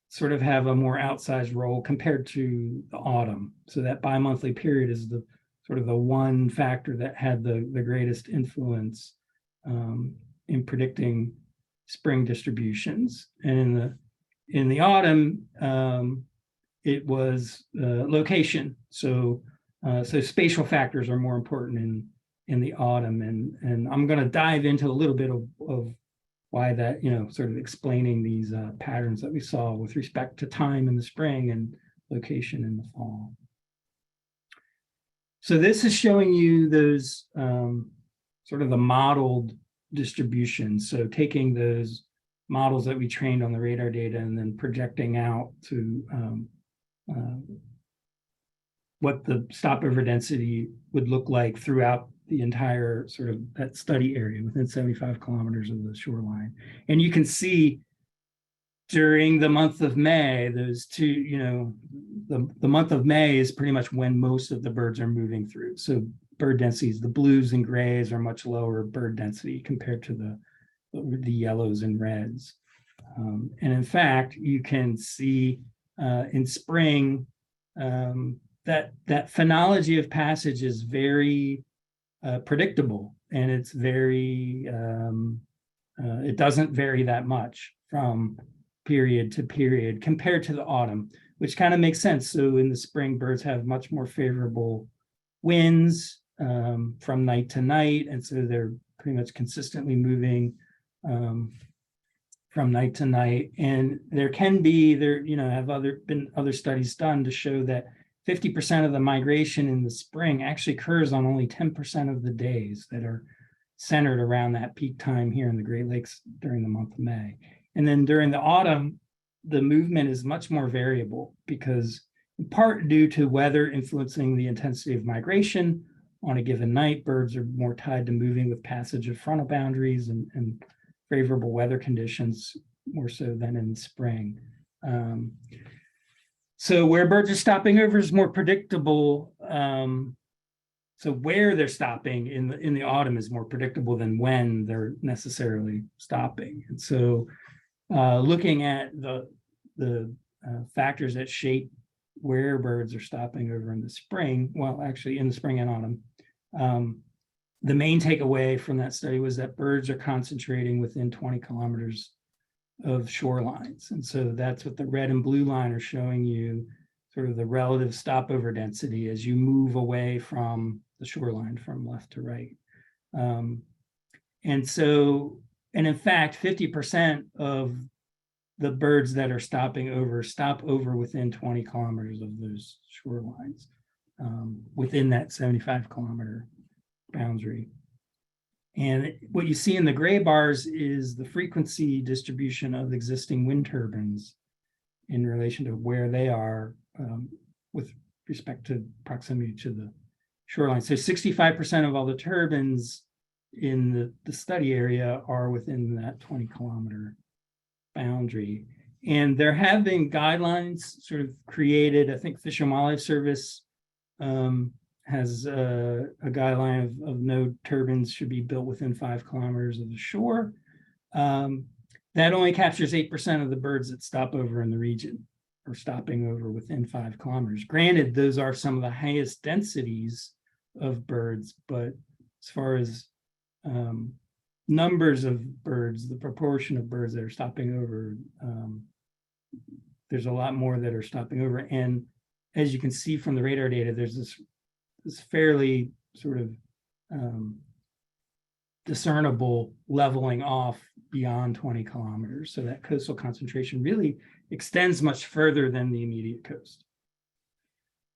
sort of have a more outsized role compared to the autumn. So that bi-monthly period is the sort of the one factor that had the greatest influence in predicting spring distributions. And in the autumn, it was location. So spatial factors are more important in the autumn. And I'm going to dive into a little bit of why that, sort of explaining these patterns that we saw with respect to time in the spring and location in the fall. So this is showing you those sort of the modeled distributions. So taking those models that we trained on the radar data and then projecting out to what the stopover density would look like throughout the entire sort of that study area within 75 kilometers of the shoreline. And you can see during the month of May, those two, the month of May is pretty much when most of the birds are moving through. So bird densities, the blues and grays are much lower bird density compared to the yellows and reds. And in fact, you can see in spring that phonology of passage is very predictable, and it's very it doesn't vary that much from period to period compared to the autumn, which kind of makes sense. So in the spring, birds have much more favorable winds from night to night, and so they're pretty much consistently moving from night to night. And there can be have been other studies done to show that 50% of the migration in the spring actually occurs on only 10% of the days that are centered around that peak time here in the Great Lakes during the month of May. And then during the autumn, the movement is much more variable, because in part due to weather influencing the intensity of migration on a given night, birds are more tied to moving with passage of frontal boundaries and favorable weather conditions more so than in the spring. So where birds are stopping over is more predictable. So where they're stopping in the autumn is more predictable than when they're necessarily stopping. And so looking at the factors that shape where birds are stopping over in the spring, well, actually in the spring and autumn, the main takeaway from that study was that birds are concentrating within 20 kilometers of shorelines. And so that's what the red and blue line are showing you, sort of the relative stopover density as you move away from the shoreline from left to right. And in fact, 50% of the birds that are stopping over stop over within 20 kilometers of those shorelines, within that 75-kilometer boundary. And what you see in the gray bars is the frequency distribution of existing wind turbines in relation to where they are with respect to proximity to the shoreline. So 65% of all the turbines in the study area are within that 20-kilometer boundary. And there have been guidelines sort of created. I think Fish and Wildlife Service has a guideline of no turbines should be built within 5 kilometers of the shore. That only captures 8% of the birds that stop over in the region, or stopping over within 5 kilometers. Granted, those are some of the highest densities of birds, but as far as numbers of birds, the proportion of birds that are stopping over, there's a lot more that are stopping over. And as you can see from the radar data, there's this fairly sort of discernible leveling off beyond 20 kilometers. So that coastal concentration really extends much further than the immediate coast.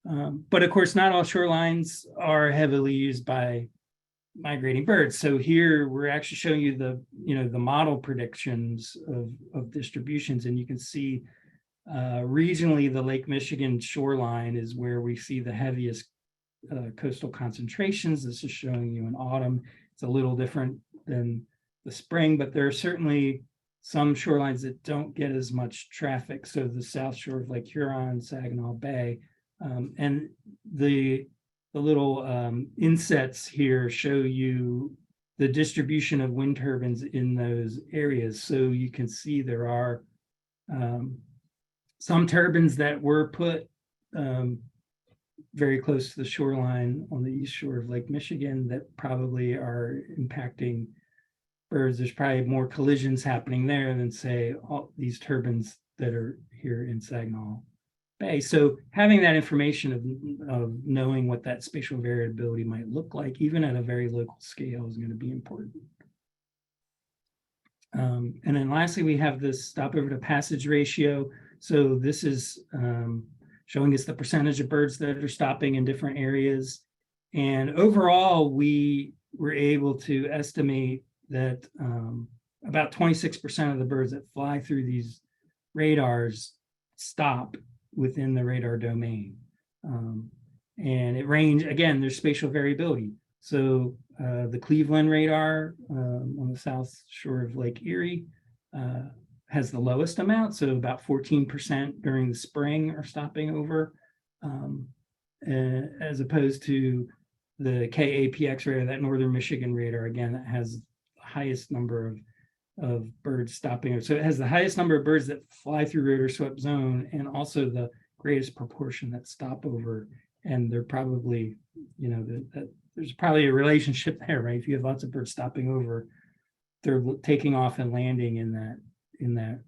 But of course, not all shorelines are heavily used by migrating birds. So here we're actually showing you the model predictions of distributions, and you can see regionally the Lake Michigan shoreline is where we see the heaviest coastal concentrations. This is showing you in autumn. It's a little different than the spring, but there are certainly some shorelines that don't get as much traffic. So the south shore of Lake Huron, Saginaw Bay, and the little insets here show you the distribution of wind turbines in those areas. So you can see there are some turbines that were put very close to the shoreline on the east shore of Lake Michigan that probably are impacting birds. There's probably more collisions happening there than, say, all these turbines that are here in Saginaw Bay. So having that information of knowing what that spatial variability might look like, even at a very local scale, is going to be important. And then lastly, we have this stopover to passage ratio. So this is showing us the percentage of birds that are stopping in different areas. And overall, we were able to estimate that about 26% of the birds that fly through these radars stop within the radar domain. And it range, again, there's spatial variability. So the Cleveland radar on the south shore of Lake Erie has the lowest amount, so about 14% during the spring are stopping over, as opposed to the KAPX radar, that northern Michigan radar, again, that has the highest number of birds stopping. So it has the highest number of birds that fly through radar swept zone, and also the greatest proportion that stop over And they're probably, you know, there's probably a relationship there, right? If you have lots of birds stopping over, they're taking off and landing in that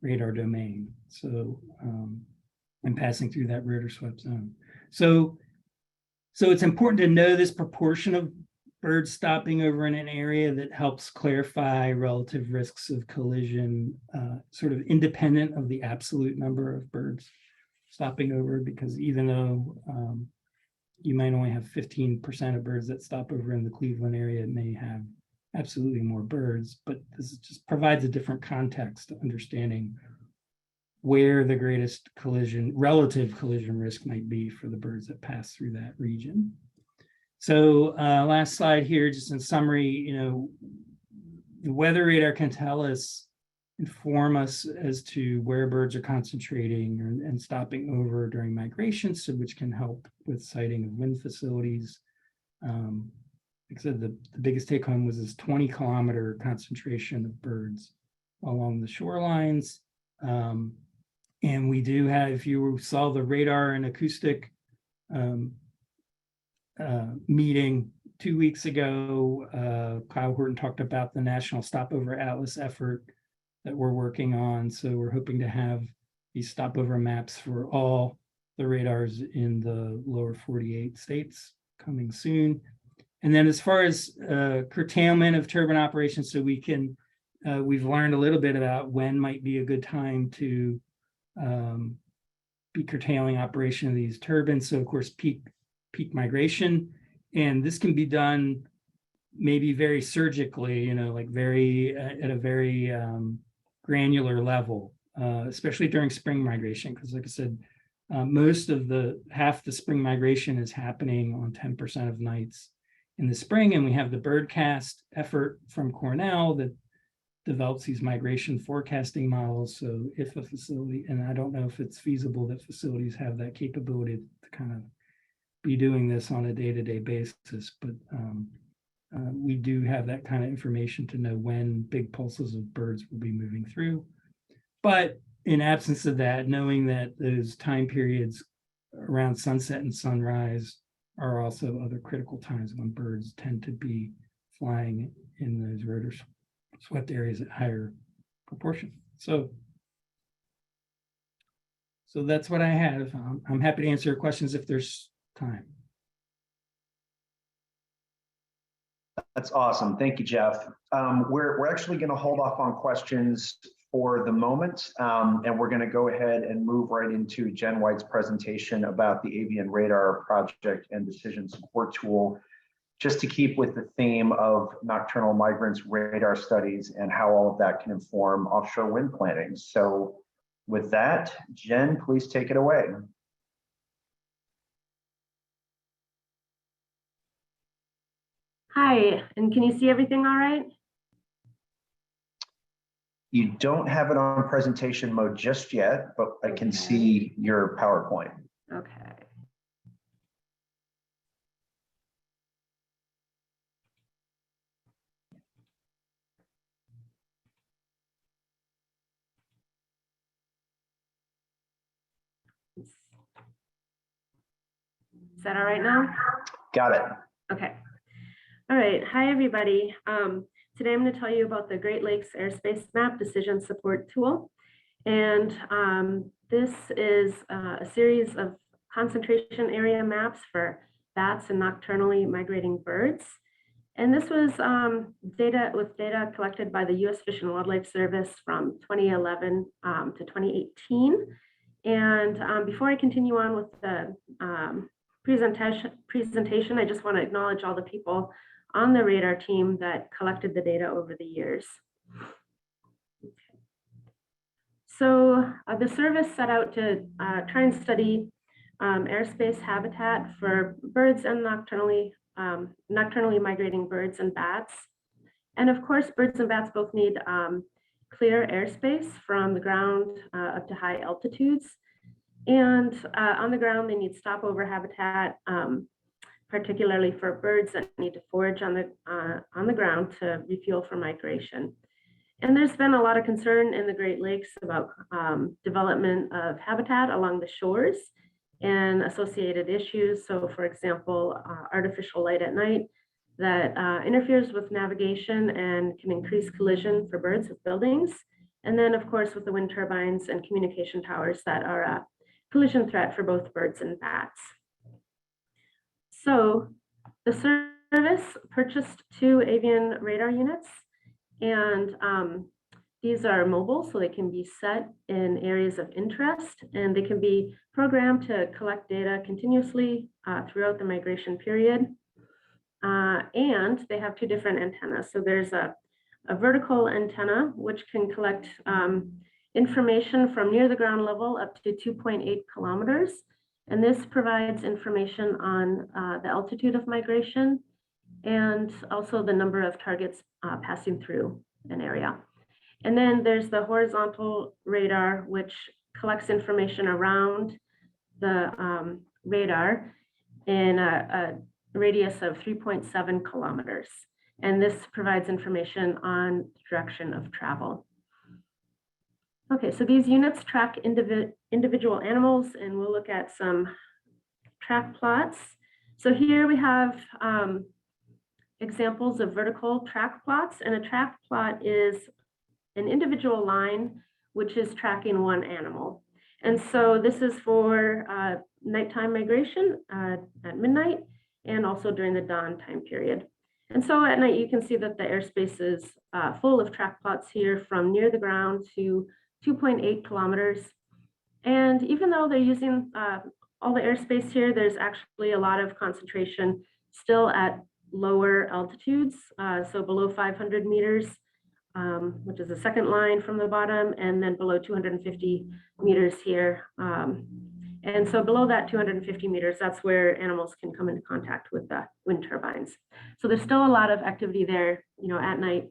radar domain. So and passing through that radar swept zone. So it's important to know this proportion of birds stopping over in an area that helps clarify relative risks of collision, sort of independent of the absolute number of birds stopping over, because even though you might only have 15% of birds that stop over in the Cleveland area, it may have absolutely more birds, but this just provides a different context to understanding where the greatest relative collision risk might be for the birds that pass through that region. So last slide here, just in summary, you know, the weather radar can inform us as to where birds are concentrating and stopping over during migration, so which can help with sighting of wind facilities. Like I said, the biggest take home was this 20-kilometer concentration of birds along the shorelines. And we do have, if you saw the radar and acoustic meeting 2 weeks ago, Kyle Horton talked about the National Stopover Atlas effort that we're working on. So we're hoping to have these stopover maps for all the radars in the lower 48 states coming soon. And then as far as curtailment of turbine operations, so we've learned a little bit about when might be a good time to be curtailing operation of these turbines. So of course, peak migration, and this can be done maybe very surgically, you know, like at a very granular level, especially during spring migration, because like I said, half the spring migration is happening on 10% of nights in the spring, and we have the birdcast effort from Cornell that develops these migration forecasting models. So if a facility, and I don't know if it's feasible that facilities have that capability to kind of be doing this on a day-to-day basis, but we do have that kind of information to know when big pulses of birds will be moving through. But in absence of that, knowing that those time periods around sunset and sunrise are also other critical times when birds tend to be flying in those rotor swept areas at higher proportion. So that's what I have. I'm happy to answer your questions if there's time. That's awesome. Thank you, Jeff. We're actually going to hold off on questions for the moment, and we're going to go ahead and move right into Jen White's presentation about the Avian Radar Project and Decision Support Tool, just to keep with the theme of nocturnal migrants radar studies and how all of that can inform offshore wind planning. So with that, Jen, please take it away. Hi, and can you see everything all right? You don't have it on presentation mode just yet, but I can see your PowerPoint. Okay. Is that all right now? Got it. Okay. All right. Hi, everybody. Today I'm going to tell you about the Great Lakes Airspace Map Decision Support Tool. And this is a series of concentration area maps for bats and nocturnally migrating birds. And this was data collected by the U.S. Fish and Wildlife Service from 2011 to 2018. And before I continue on with the presentation, I just want to acknowledge all the people on the radar team that collected the data over the years. So the service set out to try and study airspace habitat for birds and nocturnally migrating birds and bats. And of course, birds and bats both need clear airspace from the ground up to high altitudes. And on the ground, they need stopover habitat, particularly for birds that need to forage on the ground to refuel for migration. And there's been a lot of concern in the Great Lakes about development of habitat along the shores. and associated issues. So for example, artificial light at night that interferes with navigation and can increase collision for birds with buildings. And then of course with the wind turbines and communication towers that are a collision threat for both birds and bats. So the service purchased 2 avian radar units, and these are mobile, so they can be set in areas of interest, and they can be programmed to collect data continuously throughout the migration period. And they have 2 different antennas. So there's a vertical antenna, which can collect information from near the ground level up to 2.8 kilometers. And this provides information on the altitude of migration and also the number of targets passing through an area. And then there's the horizontal radar, which collects information around the radar in a radius of 3.7 kilometers. And this provides information on the direction of travel. Okay, so these units track individual animals, and we'll look at some track plots. So here we have examples of vertical track plots, and a track plot is an individual line which is tracking one animal. And so this is for nighttime migration at midnight and also during the dawn time period. And so at night you can see that the airspace is full of track plots here from near the ground to 2.8 kilometers. And even though they're using all the airspace here, there's actually a lot of concentration still at lower altitudes, so below 500 meters, which is the second line from the bottom, and then below 250 meters here. And so below that 250 meters, that's where animals can come into contact with the wind turbines. So there's still a lot of activity there, at night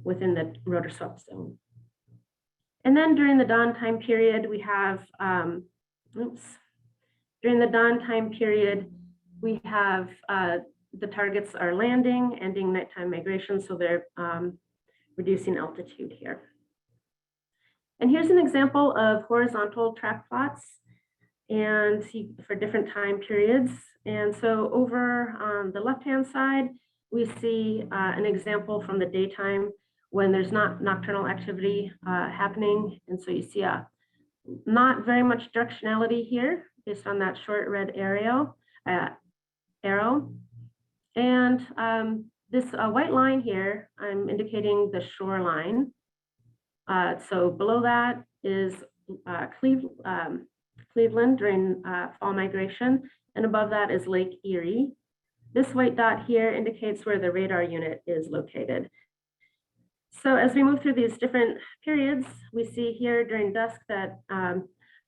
within the rotor swept zone. And then during the dawn time period, we have, during the dawn time period, we have the targets are landing, ending nighttime migration, so they're reducing altitude here. And here's an example of horizontal track plots and for different time periods. And so over on the left-hand side, we see an example from the daytime when there's not nocturnal activity happening. And so you see not very much directionality here based on that short red arrow. And this white line here, I'm indicating the shoreline. So below that is Cleveland during fall migration, and above that is Lake Erie. This white dot here indicates where the radar unit is located. So as we move through these different periods, we see here during dusk that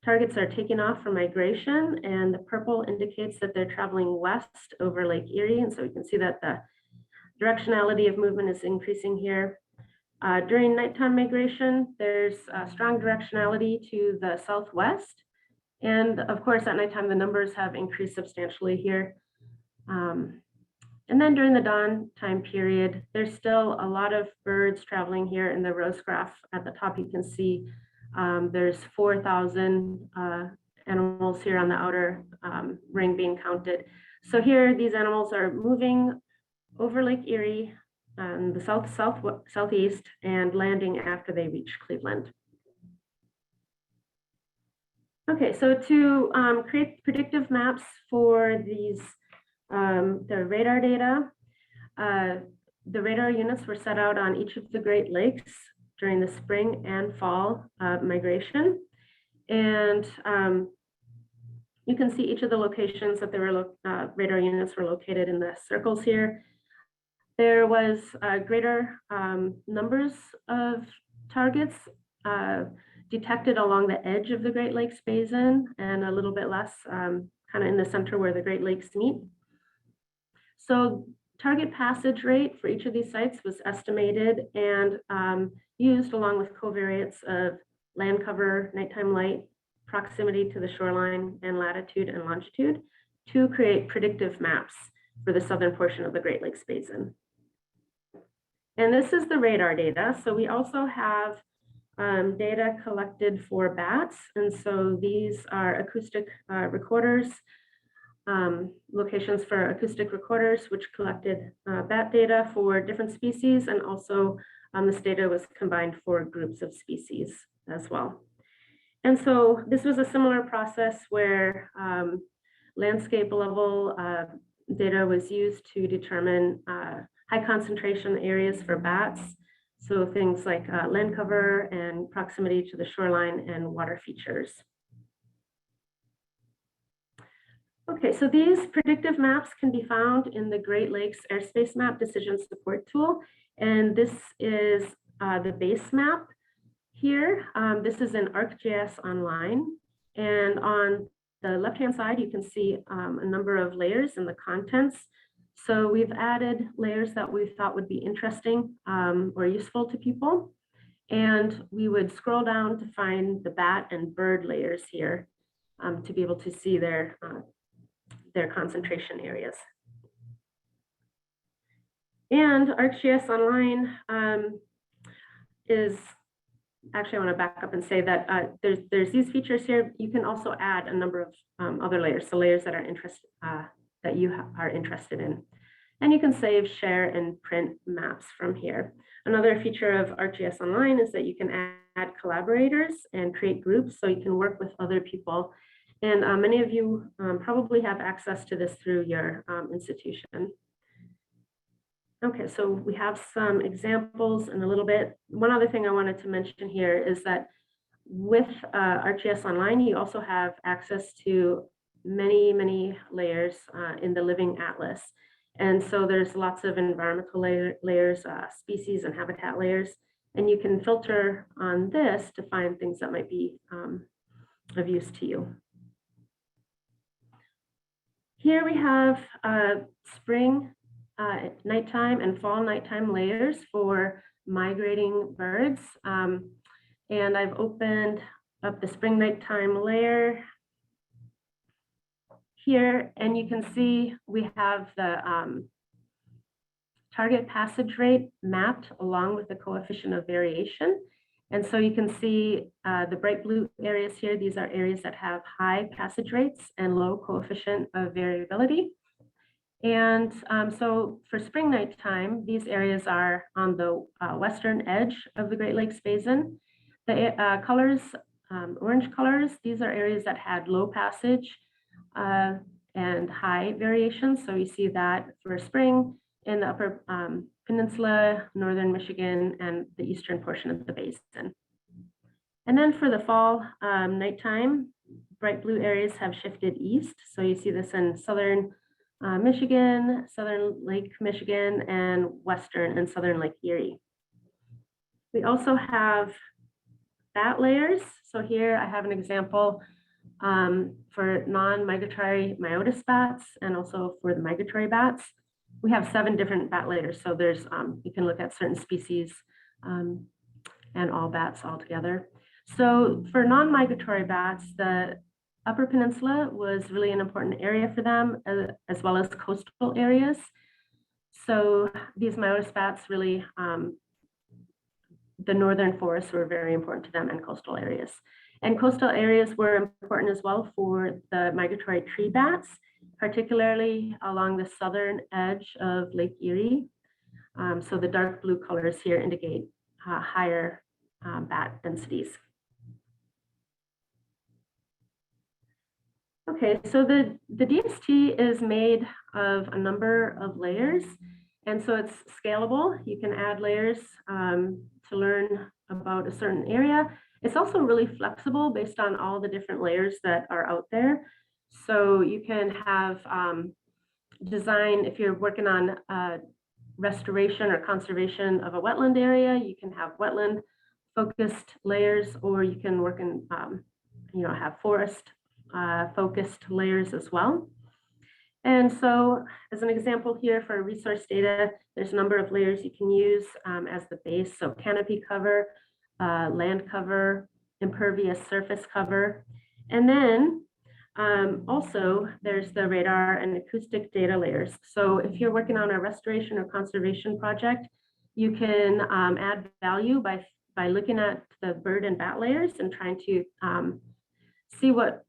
targets are taking off for migration, and the purple indicates that they're traveling west over Lake Erie. And so we can see that the directionality of movement is increasing here. During nighttime migration, there's strong directionality to the southwest. And of course, at nighttime, the numbers have increased substantially here. And then during the dawn time period, there's still a lot of birds traveling here in the rose graph. At the top, you can see there's 4,000 animals here on the outer ring being counted. So here, these animals are moving over Lake Erie, the southeast, and landing after they reach Cleveland. Okay, so to create predictive maps for these, the radar data, the radar units were set out on each of the Great Lakes during the spring and fall migration. And you can see each of the locations that the radar units were located in the circles here. There was greater numbers of targets detected along the edge of the Great Lakes Basin, and a little bit less kind of in the center where the Great Lakes meet. So target passage rate for each of these sites was estimated and used along with covariates of land cover, nighttime light, proximity to the shoreline, and latitude and longitude to create predictive maps for the southern portion of the Great Lakes Basin. And this is the radar data. So we also have data collected for bats. And so these are acoustic recorders, locations for acoustic recorders, which collected bat data for different species. And also this data was combined for groups of species as well. And so this was a similar process where landscape level data was used to determine high concentration areas for bats. So things like land cover and proximity to the shoreline and water features. Okay, so these predictive maps can be found in the Great Lakes Airspace Map Decision Support Tool. And this is the base map here. This is in ArcGIS Online. And on the left-hand side, you can see a number of layers in the contents. So we've added layers that we thought would be interesting or useful to people. And we would scroll down to find the bat and bird layers here to be able to see their concentration areas. And ArcGIS Online is, actually I want to back up and say that there's these features here. You can also add a number of other layers, so layers that are that you are interested in. And you can save, share, and print maps from here. Another feature of ArcGIS Online is that you can add collaborators and create groups so you can work with other people. And many of you probably have access to this through your institution. Okay, so we have some examples in a little bit. One other thing I wanted to mention here is that with ArcGIS Online, you also have access to many, many layers in the Living Atlas. And so there's lots of environmental layers, species and habitat layers, and you can filter on this to find things that might be of use to you. Here we have spring nighttime and fall nighttime layers for migrating birds. And I've opened up the spring nighttime layer here, and you can see we have the target passage rate mapped along with the coefficient of variation. And so you can see the bright blue areas here. These are areas that have high passage rates and low coefficient of variability. And so for spring nighttime, these areas are on the western edge of the Great Lakes Basin. The colors, orange colors, these are areas that had low passage and high variation. So you see that for spring in the upper peninsula, northern Michigan, and the eastern portion of the basin. And then for the fall nighttime, bright blue areas have shifted east. So you see this in southern Michigan, southern Lake Michigan, and western and southern Lake Erie. We also have bat layers. So here I have an example for non-migratory Myotis bats and also for the migratory bats. We have 7 different bat layers. So there's, you can look at certain species and all bats all together. So for non-migratory bats, the Upper Peninsula was really an important area for them, as well as coastal areas. So these Myotis bats really, the northern forests were very important to them and coastal areas. And coastal areas were important as well for the migratory tree bats, particularly along the southern edge of Lake Erie. So the dark blue colors here indicate higher bat densities. Okay, so the DST is made of a number of layers, and so it's scalable. You can add layers to learn about a certain area. It's also really flexible based on all the different layers that are out there. So you can have design, if you're working on restoration or conservation of a wetland area, you can have wetland focused layers, or you can work in, have forest focused layers as well. And so as an example here for resource data, there's a number of layers you can use as the base. So canopy cover, land cover, impervious surface cover. And then also there's the radar and acoustic data layers. So if you're working on a restoration or conservation project, you can add value by by looking at the bird and bat layers and trying to see what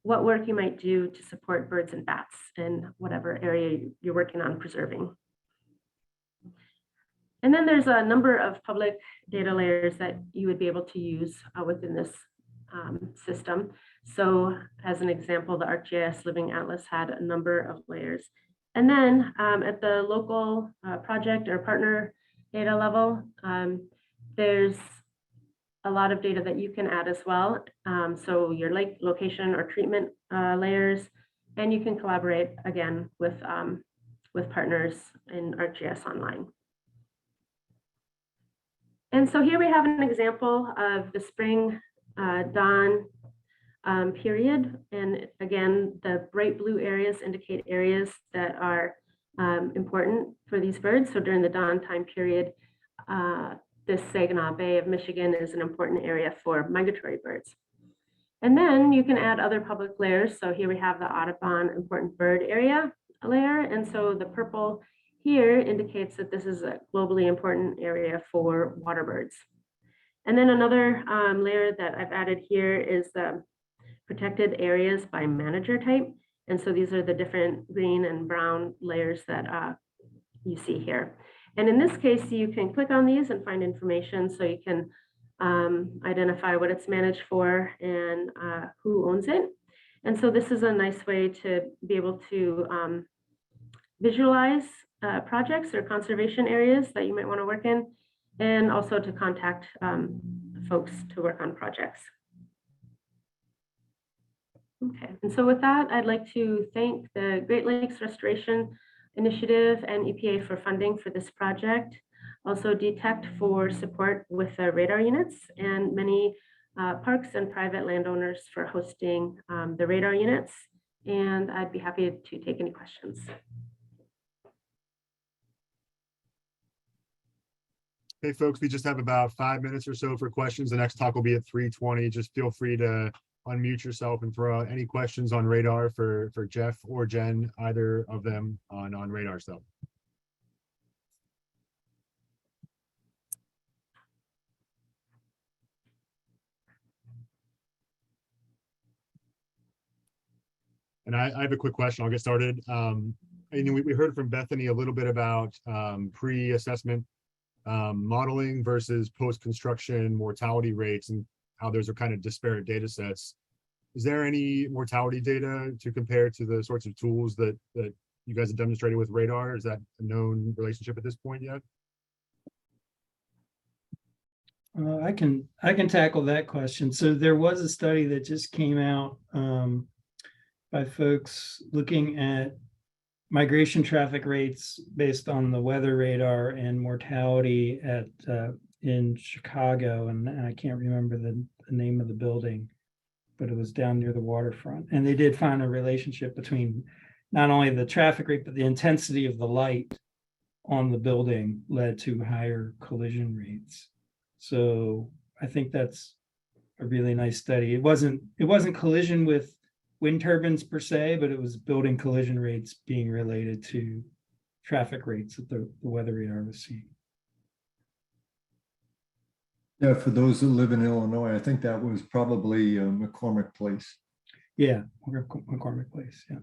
work you might do to support birds and bats in whatever area you're working on preserving. And then there's a number of public data layers that you would be able to use within this system. So as an example, the ArcGIS Living Atlas had a number of layers. And then at the local project or partner data level, there's a lot of data that you can add as well. So your lake location or treatment layers, and you can collaborate again with partners in ArcGIS Online. And so here we have an example of the spring dawn period. And again, the bright blue areas indicate areas that are important for these birds. So during the dawn time period, this Saginaw Bay of Michigan is an important area for migratory birds. And then you can add other public layers. So here we have the Audubon important bird area layer. And so the purple here indicates that this is a globally important area for water birds. And then another layer that I've added here is the protected areas by manager type. And so these are the different green and brown layers that you see here. And in this case, you can click on these and find information, so you can identify what it's managed for and who owns it. And so this is a nice way to be able to visualize projects or conservation areas that you might want to work in, and also to contact folks to work on projects. Okay, and so with that, I'd like to thank the Great Lakes Restoration Initiative and EPA for funding for this project. Also DTECT for support with the radar units, and many parks and private landowners for hosting the radar units. And I'd be happy to take any questions. Hey, folks, we just have about 5 minutes or so for questions. The next talk will be at 3:20. Just feel free to unmute yourself and throw out any questions on radar for Jeff or Jen, either of them on radar stuff. And I have a quick question. I'll get started. We heard from Bethany a little bit about pre-assessment modeling versus post-construction mortality rates and how those are kind of disparate data sets. Is there any mortality data to compare to the sorts of tools that you guys have demonstrated with radar? Is that a known relationship at this point yet? I can tackle that question. So there was a study that just came out by folks looking at migration traffic rates based on the weather radar and mortality at in Chicago, and I can't remember the name of the building, but it was down near the waterfront. And they did find a relationship between not only the traffic rate, but the intensity of the light on the building led to higher collision rates. So I think that's a really nice study. It wasn't collision with wind turbines per se, but it was building collision rates being related to traffic rates that the weather radar was seeing. Yeah, for those that live in Illinois, I think that was probably McCormick Place. Yeah, McCormick Place, yeah.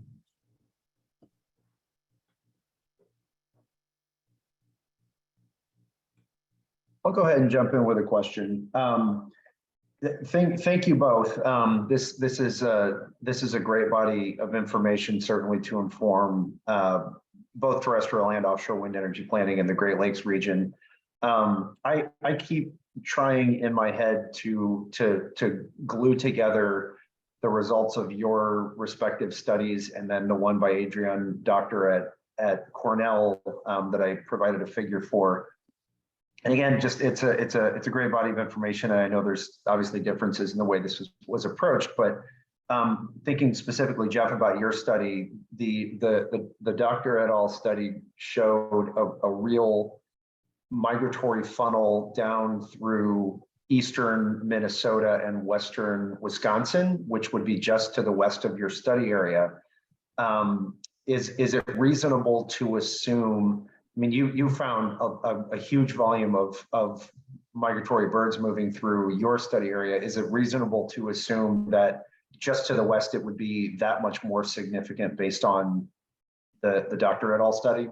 I'll go ahead and jump in with a question. Thank you both. This is a great body of information, certainly to inform both terrestrial and offshore wind energy planning in the Great Lakes region. I keep trying in my head to glue together the results of your respective studies and then the one by Adrian, doctor at Cornell, that I provided a figure for. And again, just it's a great body of information. And I know there's obviously differences in the way this was approached, but thinking specifically, Jeff, about your study, the doctor et al. Study showed a real migratory funnel down through eastern Minnesota and western Wisconsin, which would be just to the west of your study area. Is it reasonable to assume? I mean, you found a huge volume of migratory birds moving through your study area, is it reasonable to assume that just to the west, it would be that much more significant based on the Dr. et al. Study?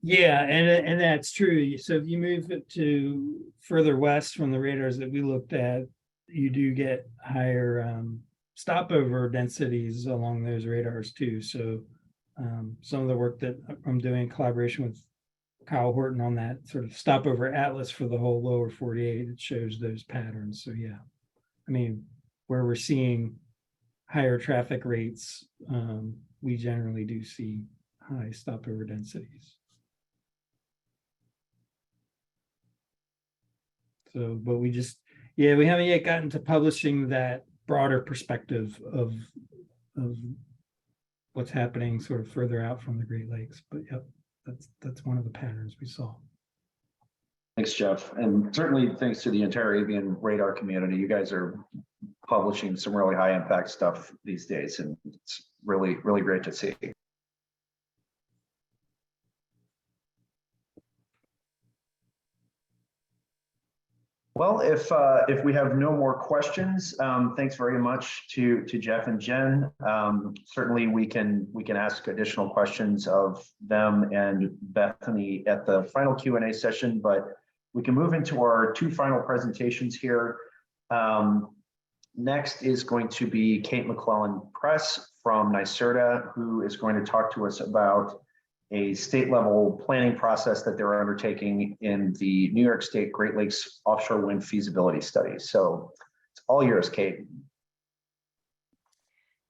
Yeah, and that's true. So if you move it to further west from the radars that we looked at, you do get higher stopover densities along those radars too. So some of the work that I'm doing in collaboration with Kyle Horton on that sort of stopover atlas for the whole lower 48, it shows those patterns. So yeah, I mean, where we're seeing higher traffic rates, we generally do see high stopover densities. So, but we just, yeah, we haven't yet gotten to publishing that broader perspective of what's happening sort of further out from the Great Lakes. But yep, that's one of the patterns we saw. Thanks, Jeff. And certainly thanks to the entire avian radar community. You guys are publishing some really high impact stuff these days, and it's really, really great to see. Well, if we have no more questions, thanks very much to Jeff and Jen. Certainly, we can ask additional questions of them and Bethany at the final Q&A session, but we can move into our two final presentations here. Next is going to be Kate McClellan-Press from NYSERDA, who is going to talk to us about a state level planning process that they're undertaking in the New York State Great Lakes offshore wind feasibility study. So it's all yours, Kate.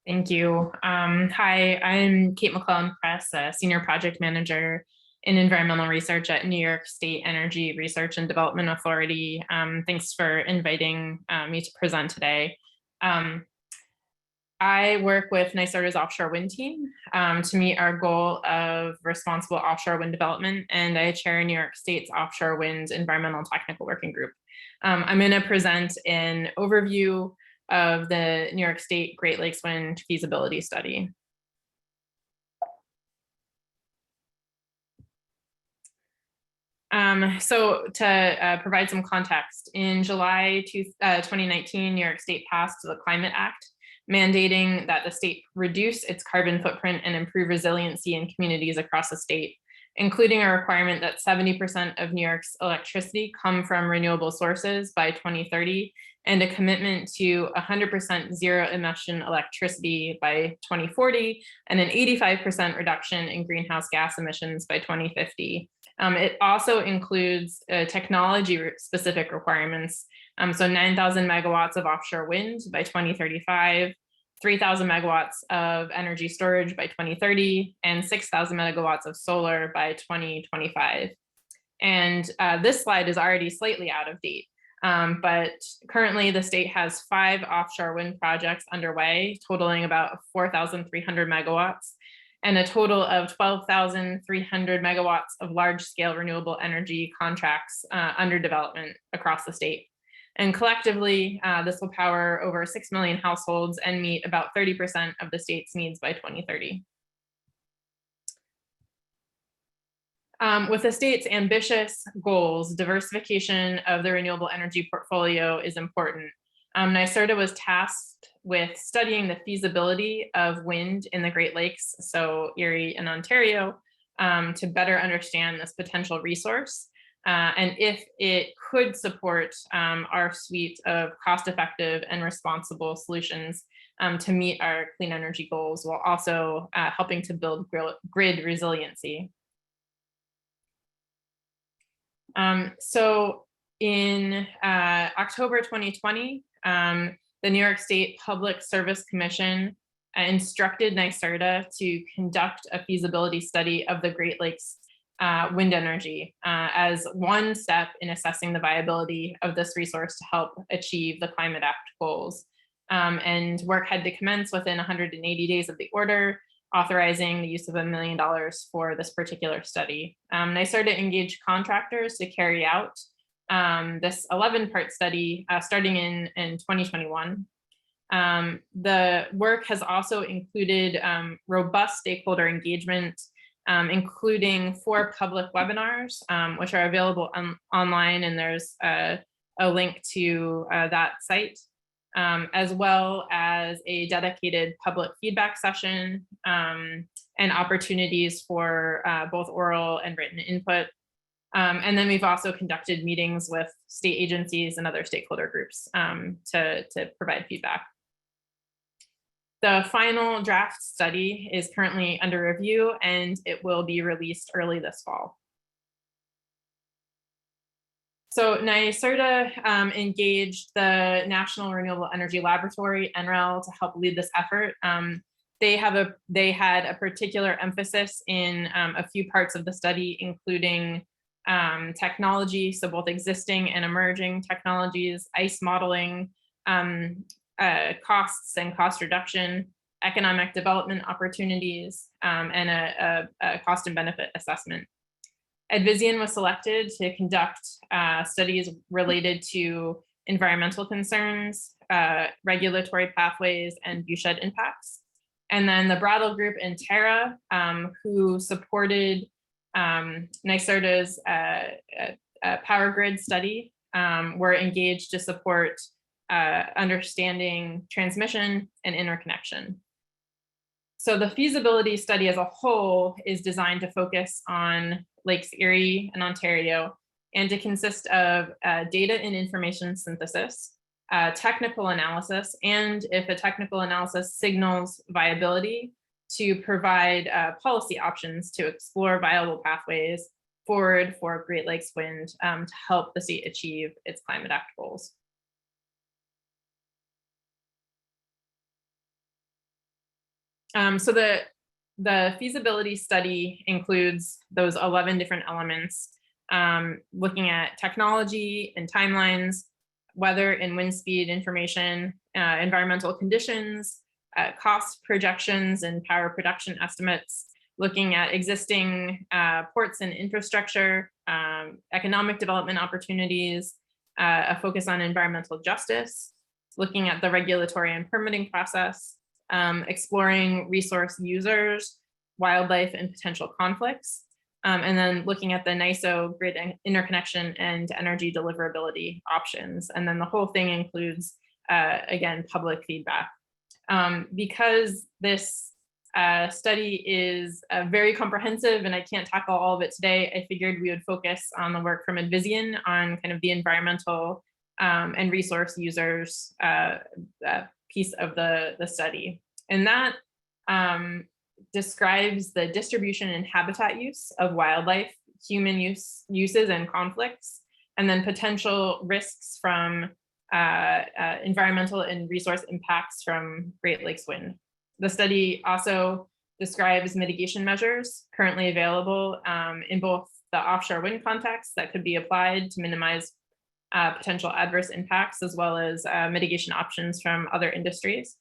Thank you. Hi, I'm Kate McClellan-Press, a Senior Project Manager in Environmental Research at New York State Energy Research and Development Authority. Thanks for inviting me to present today. I work with NYSERDA's offshore wind team to meet our goal of responsible offshore wind development, and I chair New York State's Offshore Wind Environmental Technical Working Group. I'm going to present an overview of the New York State Great Lakes Wind Feasibility Study. So to provide some context, in July 2019, New York State passed the Climate Act, mandating that the state reduce its carbon footprint and improve resiliency in communities across the state, including a requirement that 70% of New York's electricity come from renewable sources by 2030, and a commitment to 100% zero emission electricity by 2040, and an 85% reduction in greenhouse gas emissions by 2050. It also includes technology-specific requirements. So 9,000 megawatts of offshore wind by 2035, 3,000 megawatts of energy storage by 2030, and 6,000 megawatts of solar by 2025. And this slide is already slightly out of date, but currently the state has 5 offshore wind projects underway, totaling about 4,300 megawatts, and a total of 12,300 megawatts of large-scale renewable energy contracts under development across the state. And collectively, this will power over 6 million households and meet about 30% of the state's needs by 2030. With the state's ambitious goals, diversification of the renewable energy portfolio is important. NYSERDA was tasked with studying the feasibility of wind in the Great Lakes, so Erie and Ontario, to better understand this potential resource, and if it could support our suite of cost-effective and responsible solutions to meet our clean energy goals, while also helping to build grid resiliency. So in October 2020, the New York State Public Service Commission instructed NYSERDA to conduct a feasibility study of the Great Lakes wind energy as one step in assessing the viability of this resource to help achieve the Climate Act goals. And work had to commence within 180 days of the order, authorizing the use of $1 million for this particular study. NYSERDA engaged contractors to carry out this 11-part study starting in 2021. The work has also included robust stakeholder engagement including 4 public webinars, which are available online, and there's a link to that site, as well as a dedicated public feedback session and opportunities for both oral and written input. And then we've also conducted meetings with state agencies and other stakeholder groups to provide feedback. The final draft study is currently under review, and it will be released early this fall. So NYSERDA engaged the National Renewable Energy Laboratory, NREL, to help lead this effort. They had a particular emphasis in a few parts of the study, including technology, so both existing and emerging technologies, ICE modeling, costs and cost reduction, economic development opportunities, and a cost and benefit assessment. Advizian was selected to conduct studies related to environmental concerns, regulatory pathways, and viewshed impacts. And then the Brattle Group and Terra, who supported NYSERDA's power grid study, were engaged to support understanding transmission and interconnection. So the feasibility study as a whole is designed to focus on Lakes Erie and Ontario, and to consist of data and information synthesis, technical analysis, and if a technical analysis signals viability, to provide policy options to explore viable pathways forward for Great Lakes wind to help the state achieve its Climate Act goals. So the feasibility study includes those 11 different elements, looking at technology and timelines, weather and wind speed information, environmental conditions, cost projections and power production estimates, looking at existing ports and infrastructure, economic development opportunities, a focus on environmental justice, looking at the regulatory and permitting process, exploring resource users, wildlife, and potential conflicts, and then looking at the NYISO grid interconnection and energy deliverability options. And then the whole thing includes, again, public feedback. Because this study is very comprehensive and I can't tackle all of it today, I figured we would focus on the work from Advizian on kind of the environmental and resource users piece of the study. And that describes the distribution and habitat use of wildlife, human uses and conflicts, and then potential risks from environmental and resource impacts from Great Lakes wind. The study also describes mitigation measures currently available in both the offshore wind context that could be applied to minimize potential adverse impacts, as well as mitigation options from other industries.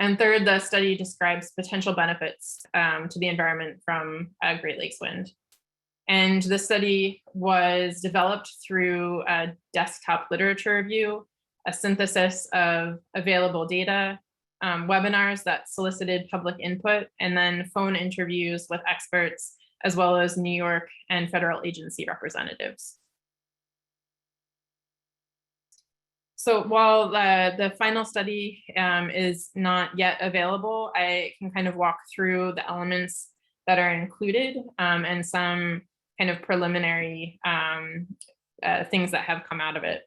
And third, the study describes potential benefits to the environment from Great Lakes wind. And the study was developed through a desktop literature review, a synthesis of available data, webinars that solicited public input, and then phone interviews with experts, as well as New York and federal agency representatives. So while the final study is not yet available, I can kind of walk through the elements that are included and some kind of preliminary things that have come out of it.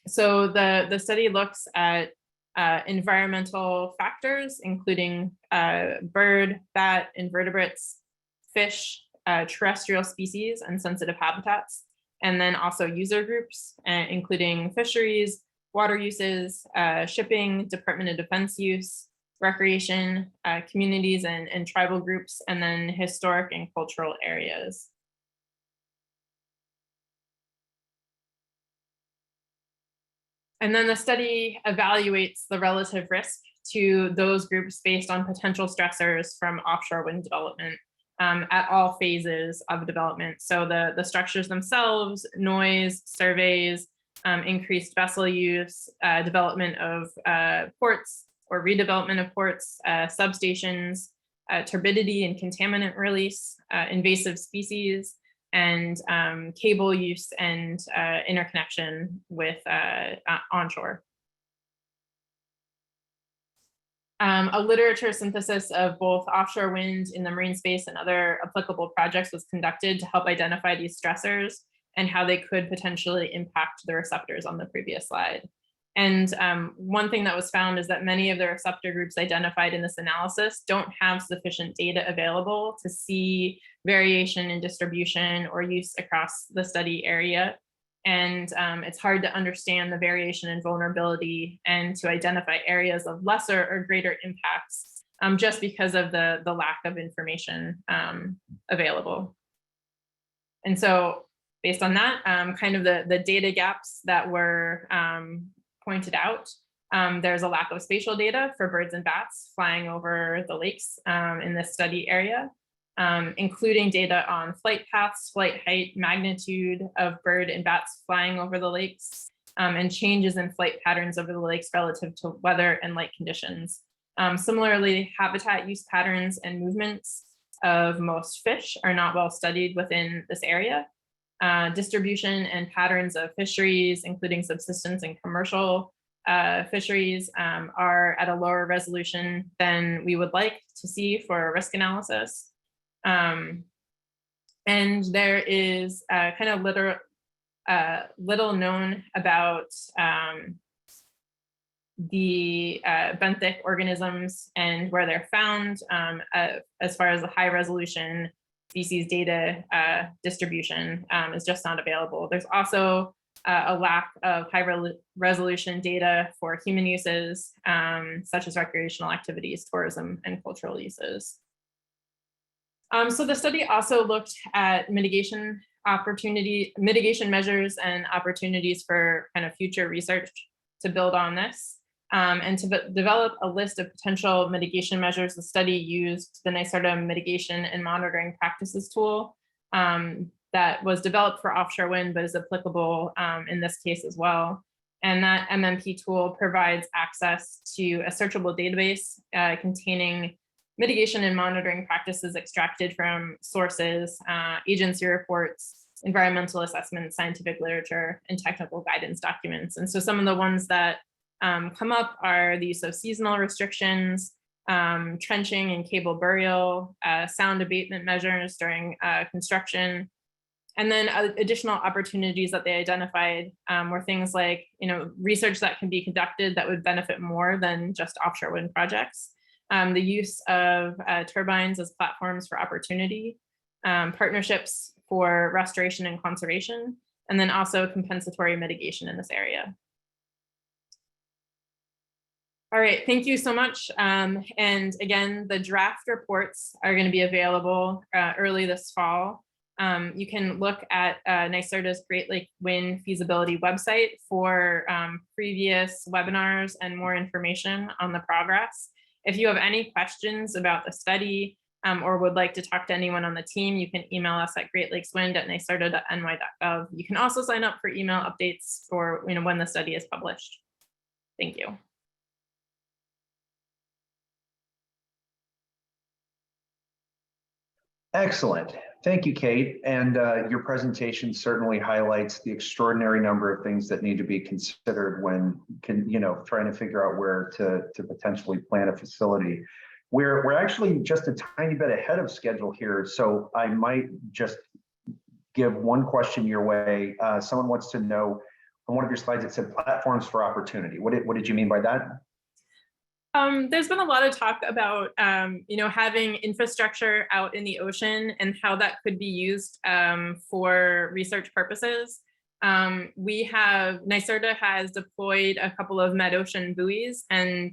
So the study looks at environmental factors, including bird, bat, invertebrates, fish, terrestrial species, and sensitive habitats, and then also user groups, including fisheries, water uses, shipping, Department of Defense use, recreation, communities and tribal groups, and then historic and cultural areas. And then the study evaluates the relative risk to those groups based on potential stressors from offshore wind development at all phases of development. So the structures themselves, noise, surveys, increased vessel use, development of ports or redevelopment of ports, substations, turbidity and contaminant release, invasive species, and cable use and interconnection with onshore. A literature synthesis of both offshore wind in the marine space and other applicable projects was conducted to help identify these stressors and how they could potentially impact the receptors on the previous slide. And one thing that was found is that many of the receptor groups identified in this analysis don't have sufficient data available to see variation in distribution or use across the study area. And it's hard to understand the variation in vulnerability and to identify areas of lesser or greater impacts just because of the lack of information available. And so based on that, kind of the data gaps that were pointed out, there's a lack of spatial data for birds and bats flying over the lakes in this study area. Including data on flight paths, flight height, magnitude of bird and bats flying over the lakes, and changes in flight patterns over the lakes relative to weather and light conditions. Similarly, habitat use patterns and movements of most fish are not well studied within this area. Distribution and patterns of fisheries, including subsistence and commercial fisheries, are at a lower resolution than we would like to see for risk analysis. And there is kind of little known about the benthic organisms and where they're found as far as the high resolution species data distribution is just not available. There's also a lack of high resolution data for human uses, such as recreational activities, tourism, and cultural uses. So the study also looked at mitigation measures and opportunities for kind of future research to build on this. And to develop a list of potential mitigation measures, the study used the NYSERDA mitigation and monitoring practices tool that was developed for offshore wind, but is applicable in this case as well. And that MMP tool provides access to a searchable database containing mitigation and monitoring practices extracted from sources, agency reports, environmental assessments, scientific literature, and technical guidance documents. And so some of the ones that come up are the use of seasonal restrictions, trenching and cable burial, sound abatement measures during construction. And then additional opportunities that they identified were things like, research that can be conducted that would benefit more than just offshore wind projects. The use of turbines as platforms for opportunity, partnerships for restoration and conservation, and then also compensatory mitigation in this area. All right, thank you so much. And again, the draft reports are going to be available early this fall. You can look at NYSERDA's Great Lake Wind Feasibility website for previous webinars and more information on the progress. If you have any questions about the study or would like to talk to anyone on the team, you can email us at greatlakeswind@nyserda.ny.gov. You can also sign up for email updates for when the study is published. Thank you. Excellent. Thank you, Kate. And your presentation certainly highlights the extraordinary number of things that need to be considered when trying to figure out where to potentially plan a facility. We're actually just a tiny bit ahead of schedule here, so I might just give one question your way. Someone wants to know, on one of your slides it said platforms for opportunity. What did you mean by that? There's been a lot of talk about, having infrastructure out in the ocean and how that could be used for research purposes. NYSERDA has deployed a couple of mid-ocean buoys and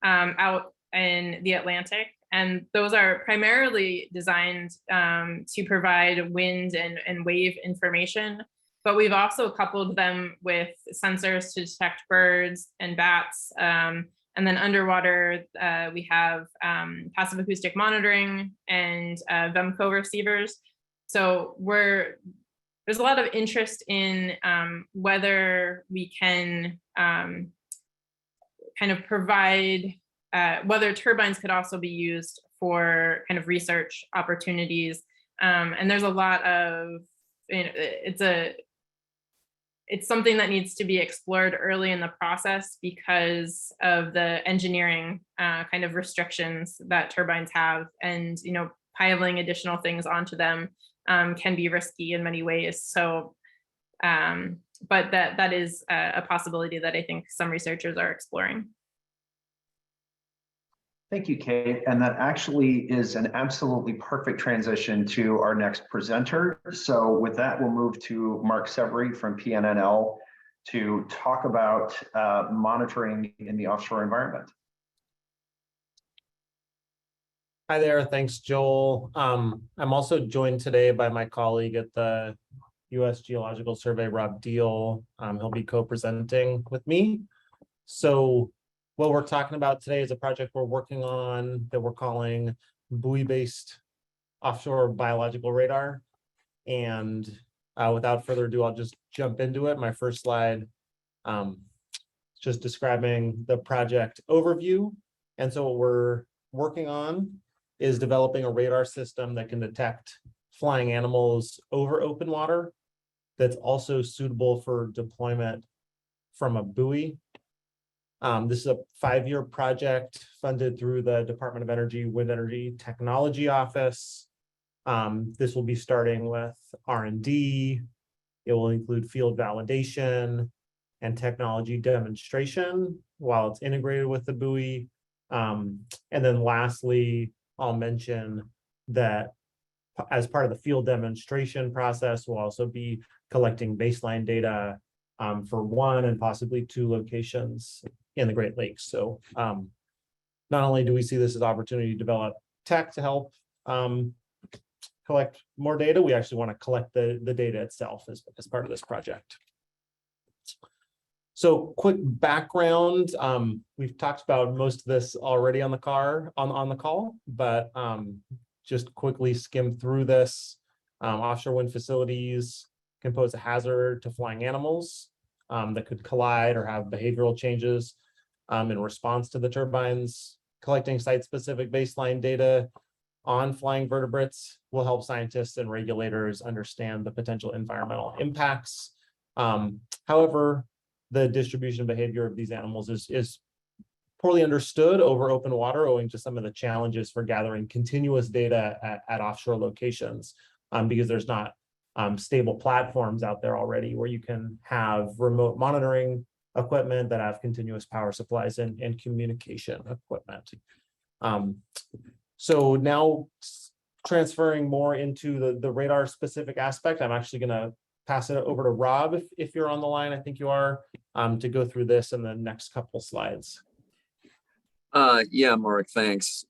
out in the Atlantic, and those are primarily designed to provide wind and wave information. But we've also coupled them with sensors to detect birds and bats. And then underwater, we have passive acoustic monitoring and VEMCO receivers. So there's a lot of interest in whether we can kind of provide, whether turbines could also be used for kind of research opportunities. And there's a lot of, it's something that needs to be explored early in the process because of the engineering kind of restrictions that turbines have, and piling additional things onto them can be risky in many ways. So, but that is a possibility that I think some researchers are exploring. Thank you, Kate. And that actually is an absolutely perfect transition to our next presenter. So with that, we'll move to Mark Severy from PNNL to talk about monitoring in the offshore environment. Hi there, thanks, Joel. I'm also joined today by my colleague at the U.S. Geological Survey, Rob Deal. He'll be co-presenting with me. So what we're talking about today is a project we're working on that we're calling buoy-based offshore biological radar. And without further ado, I'll just jump into it. My first slide, just describing the project overview. And so what we're working on is developing a radar system that can detect flying animals over open water that's also suitable for deployment from a buoy. This is a 5-year project funded through the Department of Energy Wind Energy Technology Office. This will be starting with R&D. It will include field validation and technology demonstration while it's integrated with the buoy. And then lastly, I'll mention that as part of the field demonstration process, we'll also be collecting baseline data for 1 and possibly 2 locations in the Great Lakes. So not only do we see this as an opportunity to develop tech to help collect more data, we actually want to collect the data itself as part of this project. So quick background, we've talked about most of this already on the call, but just quickly skim through this. Offshore wind facilities can pose a hazard to flying animals that could collide or have behavioral changes in response to the turbines. Collecting site-specific baseline data on flying vertebrates will help scientists and regulators understand the potential environmental impacts. However, the distribution behavior of these animals is poorly understood over open water, owing to some of the challenges for gathering continuous data at offshore locations, because there's not stable platforms out there already where you can have remote monitoring equipment that have continuous power supplies and communication equipment. So now transferring more into the radar specific aspect, I'm actually going to pass it over to Rob if you're on the line. I think you are, to go through this in the next couple slides. Yeah, Mark, thanks.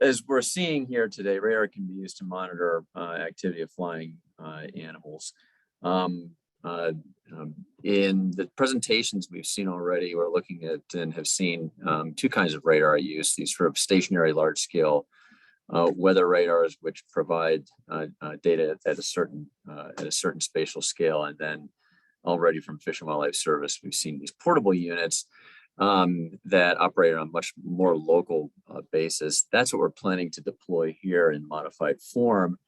As we're seeing here today, radar can be used to monitor activity of flying animals. In the presentations we've seen already, we're looking at and have seen 2 kinds of radar use, these sort of stationary large scale weather radars, which provide data at a certain spatial scale. And then already from Fish and Wildlife Service, we've seen these portable units that operate on a much more local basis. That's what we're planning to deploy here in modified form.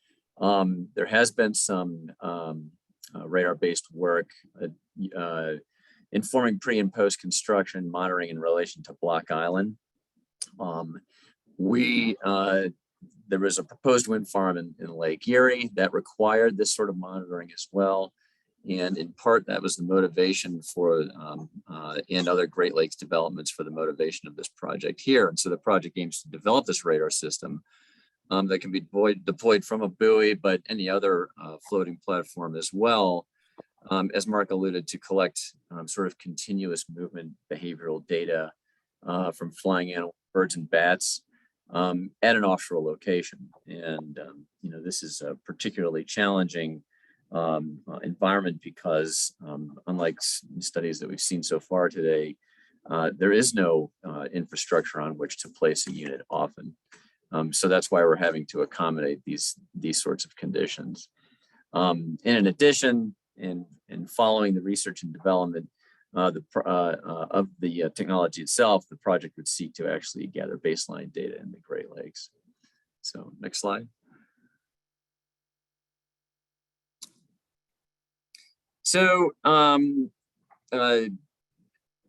There has been some radar-based work informing pre and post construction monitoring in relation to Block Island. There was a proposed wind farm in Lake Erie that required this sort of monitoring as well. And in part, that was the motivation for, and other Great Lakes developments for the motivation of this project here. And so the project aims to develop this radar system that can be deployed from a buoy, but any other floating platform as well, as Mark alluded, to collect sort of continuous movement behavioral data from flying animals, birds and bats at an offshore location. And, this is a particularly challenging environment because unlike studies that we've seen so far today, there is no infrastructure on which to place a unit often. So that's why we're having to accommodate these sorts of conditions. And in addition, in following the research and development, of the technology itself, the project would seek to actually gather baseline data in the Great Lakes. So next slide. So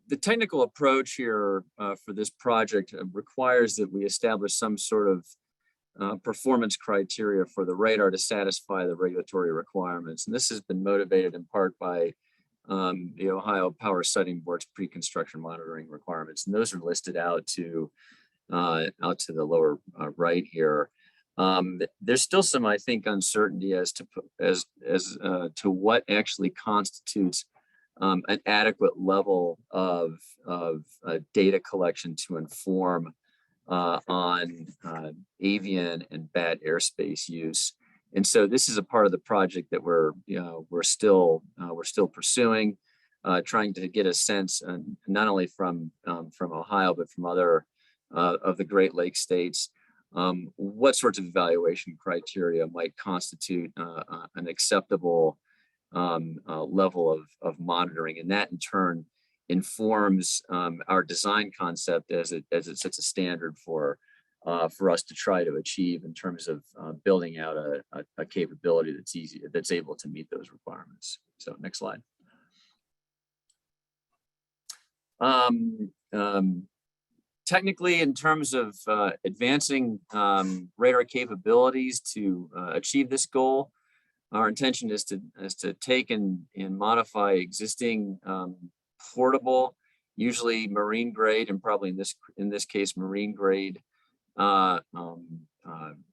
the technical approach here for this project requires that we establish some sort of performance criteria for the radar to satisfy the regulatory requirements. And this has been motivated in part by the Ohio Power Siting Board's pre-construction monitoring requirements. And those are listed out to the lower right here. There's still some, I think, uncertainty as to what actually constitutes an adequate level of data collection to inform on avian and bat airspace use. And so this is a part of the project that we're still pursuing, trying to get a sense, not only from Ohio but from other of the Great Lakes states, what sorts of evaluation criteria might constitute an acceptable level of monitoring, and that in turn informs our design concept as it sets a standard for us to try to achieve in terms of building out a capability that's able to meet those requirements. So next slide. Technically, in terms of advancing radar capabilities to achieve this goal, our intention is to take and modify existing portable, usually marine grade, and probably in this case marine grade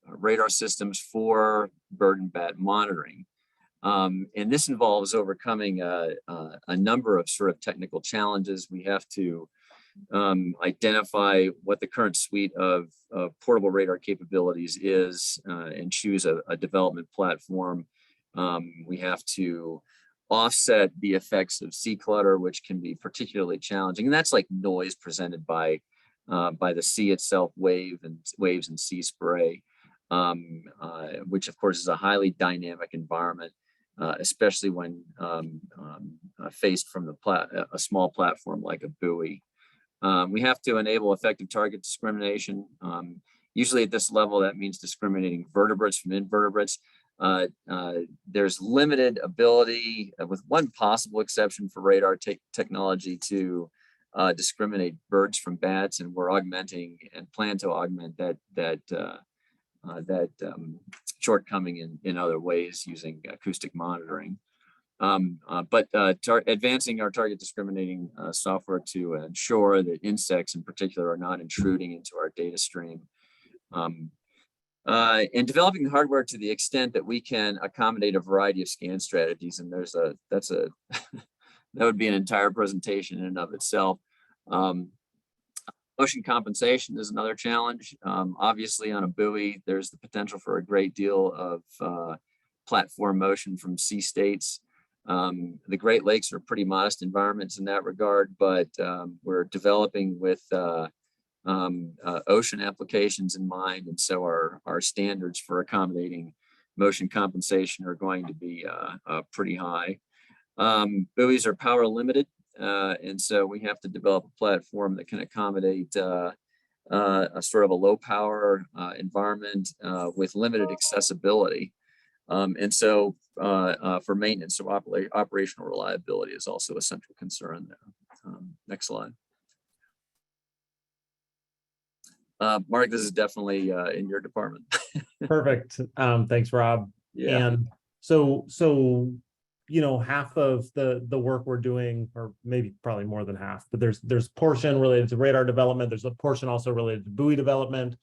radar systems for bird and bat monitoring. And this involves overcoming a number of sort of technical challenges. We have to identify what the current suite of portable radar capabilities is and choose a development platform. We have to offset the effects of sea clutter, which can be particularly challenging. And that's like noise presented by the sea itself, waves and sea spray, which of course is a highly dynamic environment, especially when faced from a small platform like a buoy. We have to enable effective target discrimination. Usually at this level, that means discriminating vertebrates from invertebrates. There's limited ability, with one possible exception for radar technology, to discriminate birds from bats, and we're augmenting and plan to augment that shortcoming in other ways using acoustic monitoring. But advancing our target discriminating software to ensure that insects in particular are not intruding into our data stream. And developing the hardware to the extent that we can accommodate a variety of scan strategies. And that would be an entire presentation in and of itself. Motion compensation is another challenge. Obviously on a buoy, there's the potential for a great deal of platform motion from sea states. The Great Lakes are pretty modest environments in that regard, but we're developing with ocean applications in mind, and so our standards for accommodating motion compensation are going to be pretty high. Buoys are power limited, and so we have to develop a platform that can accommodate a sort of a low power environment with limited accessibility. And so for maintenance, so operational reliability is also a central concern there. Next slide. Mark, this is definitely in your department. Perfect. Thanks, Rob. Yeah. And so half of the work we're doing, or maybe probably more than half, but there's portion related to radar development. There's a portion also related to buoy development.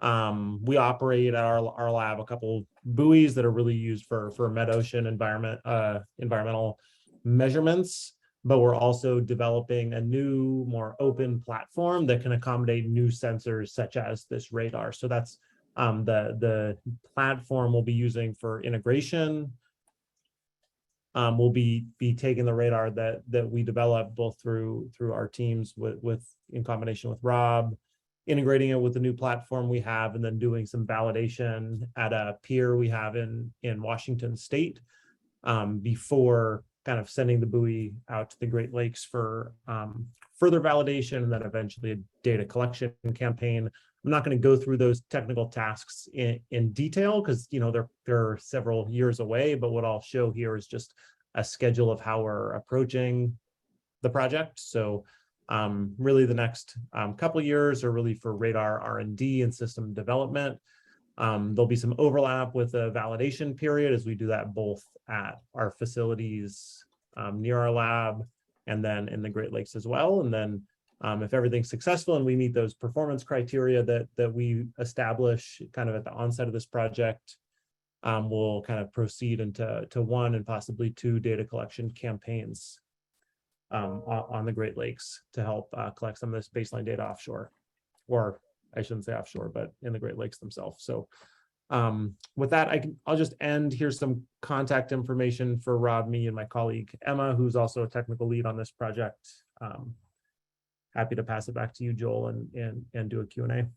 We operate at our lab a couple buoys that are really used for mid-ocean environmental measurements, but we're also developing a new, more open platform that can accommodate new sensors such as this radar. So that's the platform we'll be using for integration. We'll be taking the radar that we develop both through our teams in combination with Rob, integrating it with the new platform we have, and then doing some validation at a pier we have in Washington State before kind of sending the buoy out to the Great Lakes for further validation, and then eventually a data collection campaign. I'm not going to go through those technical tasks in detail because, you know, they're several years away, but what I'll show here is just a schedule of how we're approaching the project. So really the next couple years are really for radar R&D and system development. There'll be some overlap with the validation period as we do that both at our facilities near our lab and then in the Great Lakes as well. And then if everything's successful and we meet those performance criteria that we establish kind of at the onset of this project, we'll kind of proceed into one and possibly two data collection campaigns on the Great Lakes to help collect some of this baseline data offshore, or I shouldn't say offshore, but in the Great Lakes themselves. So with that, I'll just end. Here's some contact information for Rob, me, and my colleague Emma, who's also a technical lead on this project. Happy to pass it back to you, Joel, and do a Q&A.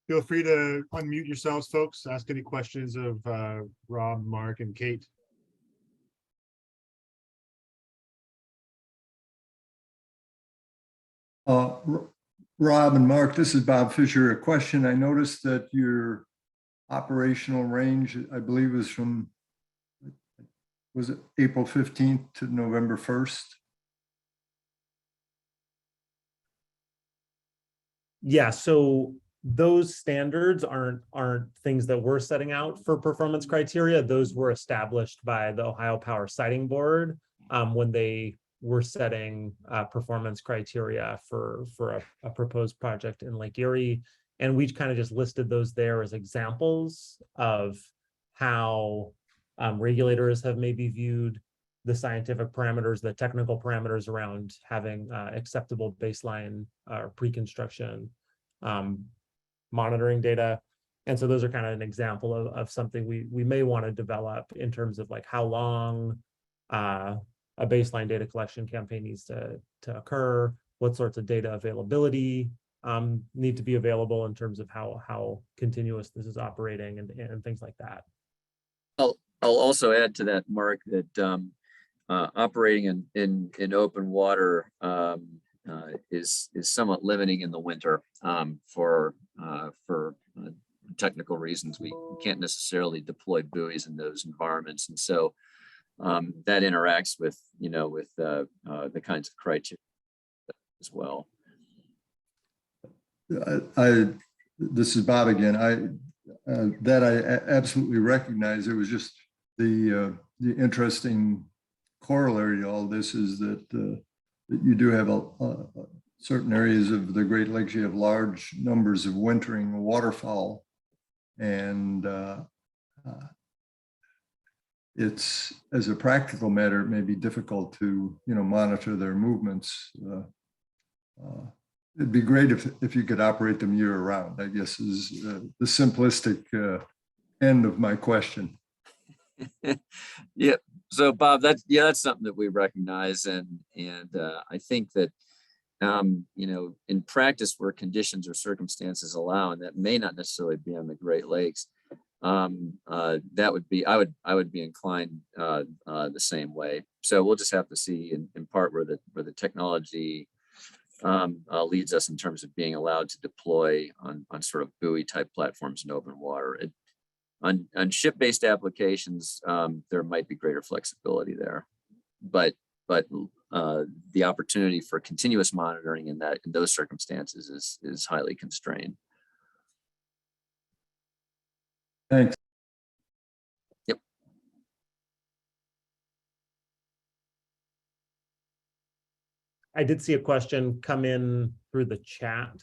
Feel free to unmute yourselves, folks. Ask any questions of Rob, Mark, and Kate. Rob and Mark, this is Bob Fisher. A question. I noticed that your operational range, I believe, is from, was it April 15th to November 1st? Yeah, so those standards aren't things that we're setting out for performance criteria. Those were established by the Ohio Power Siting Board when they were setting performance criteria for a proposed project in Lake Erie. And we kind of just listed those there as examples of how regulators have maybe viewed the scientific parameters, the technical parameters around having acceptable baseline pre-construction monitoring data. And so those are kind of an example of something we may want to develop in terms of like how long a baseline data collection campaign needs to occur, what sorts of data availability need to be available in terms of how continuous this is operating and things like that. I'll also add to that, Mark, that operating in open water is somewhat limiting in the winter for technical reasons. We can't necessarily deploy buoys in those environments, and so that interacts with the kinds of criteria as well. This is Bob again. I absolutely recognize. It was just the interesting corollary to all this is that you do have certain areas of the Great Lakes. You have large numbers of wintering waterfowl, and it's, as a practical matter, it may be difficult to monitor their movements. It'd be great if you could operate them year round, I guess, is the simplistic end of my question. Yeah. So Bob, that's something that we recognize, and I think that in practice where conditions or circumstances allow, and that may not necessarily be on the Great Lakes, that would be I would be inclined the same way. So we'll just have to see in part where the technology leads us in terms of being allowed to deploy on sort of buoy type platforms in open water. On ship-based applications, there might be greater flexibility there, but the opportunity for continuous monitoring in those circumstances is highly constrained. Thanks. Yep. I did see a question come in through the chat.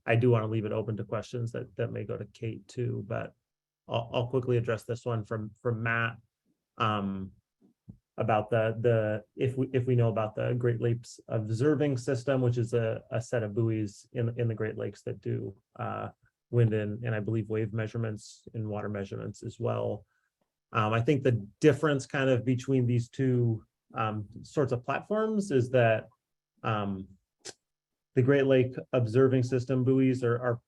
I do want to leave it open to questions that may go to Kate too, but I'll quickly address this one from Matt about if we know about the Great Lakes Observing System, which is a set of buoys in the Great Lakes that do wind and I believe wave measurements and water measurements as well. I think the difference kind of between these two sorts of platforms is that The Great Lake observing system buoys are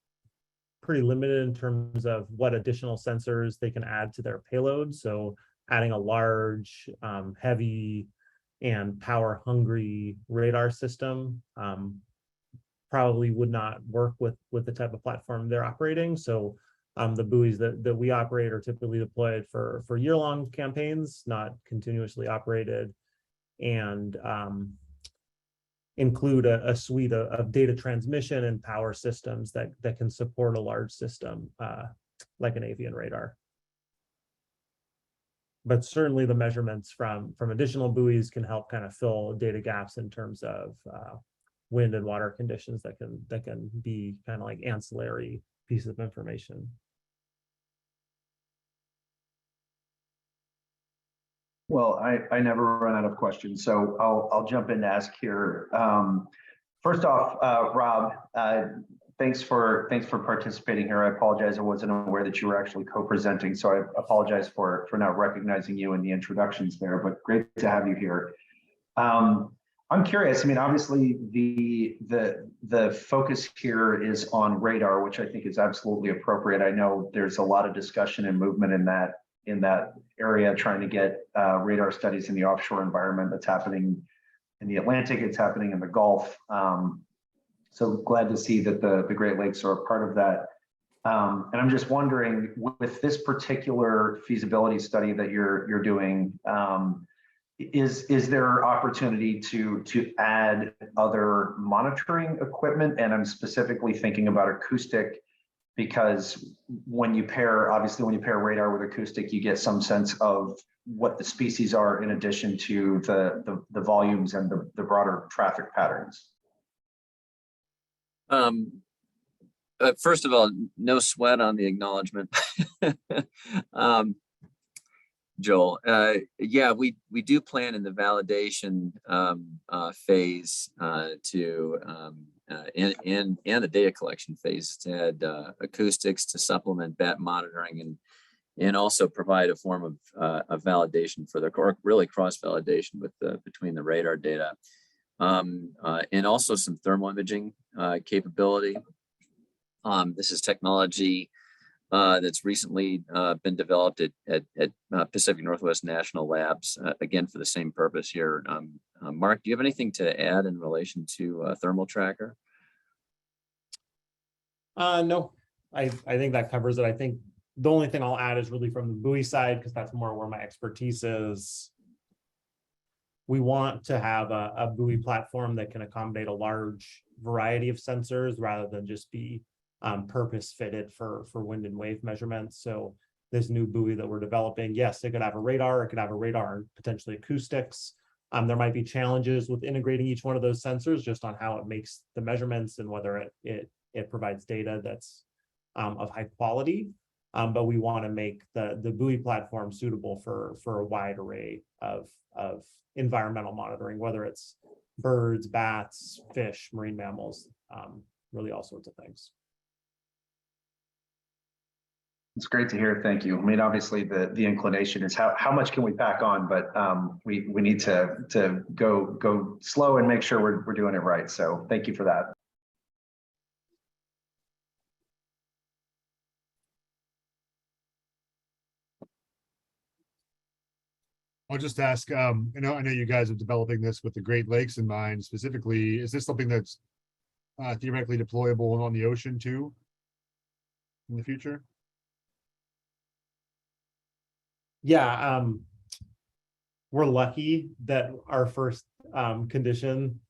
pretty limited in terms of what additional sensors they can add to their payload. So adding a large, heavy, and power hungry radar system probably would not work with the type of platform they're operating. So the buoys that we operate are typically deployed for year-long campaigns, not continuously operated, and include a suite of data transmission and power systems that can support a large system like an avian radar. But certainly the measurements from additional buoys can help kind of fill data gaps in terms of wind and water conditions that can be kind of like ancillary pieces of information. Well, I never run out of questions, so I'll jump in to ask here. First off, Rob, thanks for participating here. I apologize, I wasn't aware that you were actually co-presenting, so I apologize for not recognizing you in the introductions there, but great to have you here. I'm curious. I mean, obviously the focus here is on radar, which I think is absolutely appropriate. I know there's a lot of discussion and movement in that area, trying to get radar studies in the offshore environment. That's happening in the Atlantic, it's happening in the Gulf. So glad to see that the Great Lakes are a part of that. And I'm just wondering, with this particular feasibility study that you're doing, is there opportunity to add other monitoring equipment? And I'm specifically thinking about acoustic, because when you pair radar with acoustic, you get some sense of what the species are in addition to the volumes and the broader traffic patterns. First of all, no sweat on the acknowledgement. Joel, yeah, we do plan in the validation phase and the data collection phase to add acoustics to supplement bat monitoring and also provide a form of validation for really cross validation with between the radar data, and also some thermal imaging capability. This is technology that's recently been developed at Pacific Northwest National Labs, again, for the same purpose here. Mark, do you have anything to add in relation to thermal tracker? No, I think that covers it. I think the only thing I'll add is really from the buoy side, because that's more where my expertise is. We want to have a buoy platform that can accommodate a large variety of sensors rather than just be purpose fitted for wind and wave measurements. So this new buoy that we're developing, yes, it could have a radar, and potentially acoustics. There might be challenges with integrating each one of those sensors just on how it makes the measurements and whether it provides data that's of high quality. But we want to make the buoy platform suitable for a wide array of environmental monitoring, whether it's birds, bats, fish, marine mammals, really all sorts of things. It's great to hear. Thank you. I mean, obviously the inclination is how much can we pack on, but we need to go slow and make sure we're doing it right. So thank you for that. I'll just ask, I know you guys are developing this with the Great Lakes in mind specifically. Is this something that's theoretically deployable on the ocean too in the future? Yeah, we're lucky that our first condition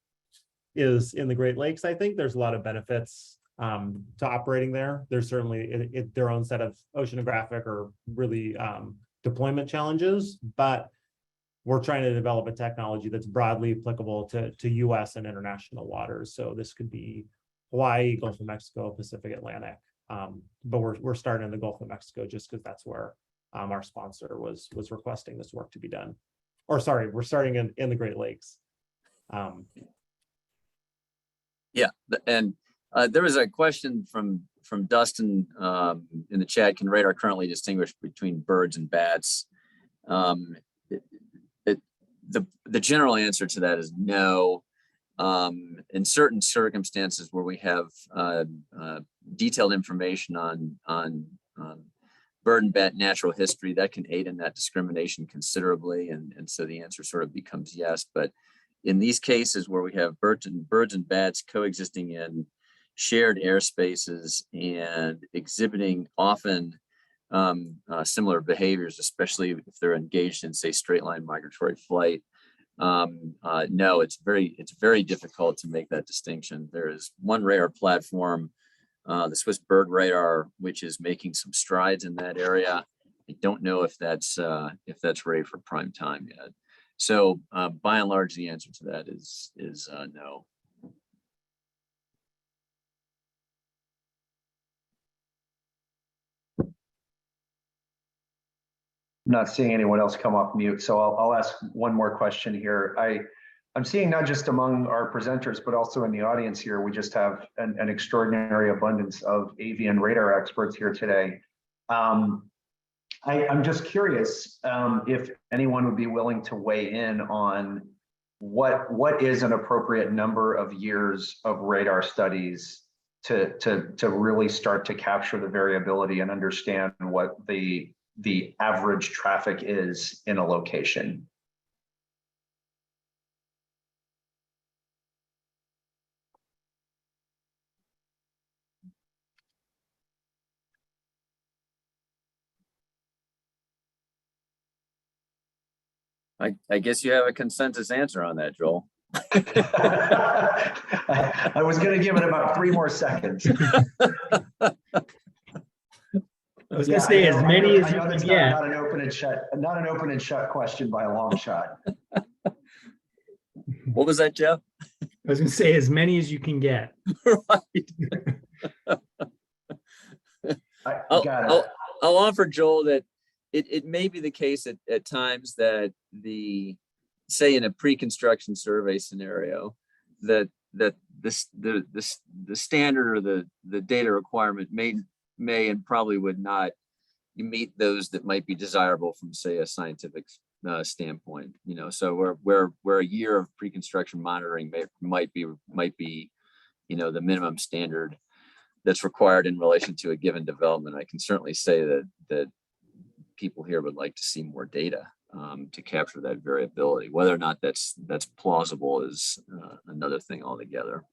is in the Great Lakes. I think there's a lot of benefits to operating there. There's certainly their own set of oceanographic or really deployment challenges, but we're trying to develop a technology that's broadly applicable to US and international waters. So this could be Hawaii, Gulf of Mexico, Pacific Atlantic. But we're starting in the Gulf of Mexico just because that's where our sponsor was requesting this work to be done. Or sorry, we're starting in the Great Lakes. Yeah, and there was a question from Dustin in the chat. Can radar currently distinguish between birds and bats? The general answer to that is no. in certain circumstances where we have detailed information on bird and bat natural history, that can aid in that discrimination considerably. And so the answer sort of becomes yes. But in these cases where we have birds and bats coexisting in shared airspaces and exhibiting often similar behaviors, especially if they're engaged in, say, straight line migratory flight, no, it's very difficult to make that distinction. There is one radar platform, the Swiss Bird Radar, which is making some strides in that area. I don't know if that's ready for prime time yet. So by and large, the answer to that is no. Not seeing anyone else come off mute, so I'll ask one more question here. I'm seeing not just among our presenters, but also in the audience here, we just have an extraordinary abundance of avian radar experts here today. I'm just curious if anyone would be willing to weigh in on what is an appropriate number of years of radar studies to really start to capture the variability and understand what the average traffic is in a location. I guess you have a consensus answer on that, Joel. I was going to give it about 3 more seconds. I was going to say as many as you can get. Not an open and shut question by a long shot. What was that, Jeff? I was going to say as many as you can get. Right. I'll offer Joel that it may be the case at times that say in a pre-construction survey scenario, that the standard or the data requirement may and probably would not meet those that might be desirable from, say, a scientific standpoint. You know, so where a year of pre-construction monitoring might be you know, the minimum standard that's required in relation to a given development. I can certainly say that people here would like to see more data to capture that variability. Whether or not that's plausible is another thing altogether.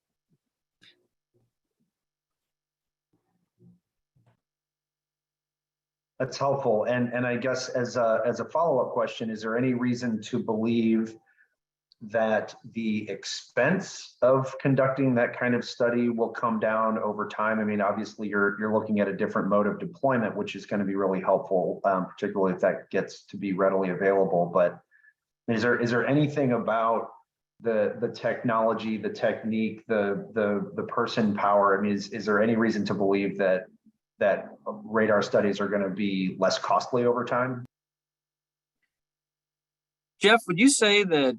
That's helpful. And I guess as a follow-up question, is there any reason to believe that the expense of conducting that kind of study will come down over time? I mean, obviously you're looking at a different mode of deployment, which is going to be really helpful, particularly if that gets to be readily available. But is there anything about the technology, the technique, the person power? I mean, is there any reason to believe that radar studies are going to be less costly over time? Jeff, would you say that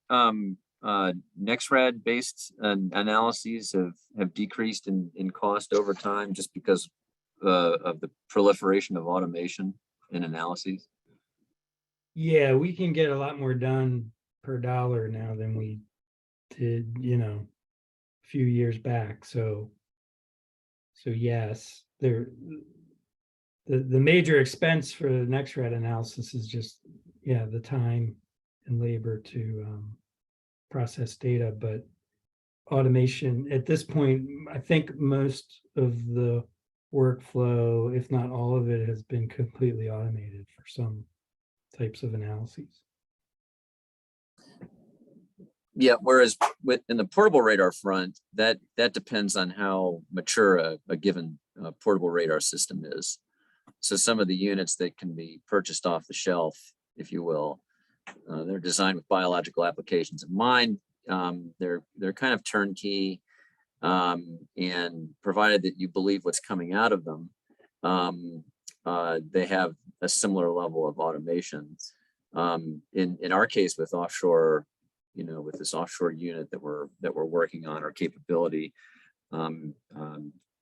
NexRad based analyses have decreased in cost over time just because of the proliferation of automation in analyses? Yeah, we can get a lot more done per dollar now than we did, you know, a few years back. So yes, the major expense for the NexRad analysis is just, yeah, the time and labor to process data. But automation at this point, I think most of the workflow, if not all of it, has been completely automated for some types of analyses. Yeah, whereas in the portable radar front, that depends on how mature a given portable radar system is. So some of the units that can be purchased off the shelf, if you will, they're designed with biological applications in mind. They're kind of turnkey, and provided that you believe what's coming out of them, they have a similar level of automation. In our case with offshore, you know, with this offshore unit that we're working on, our capability,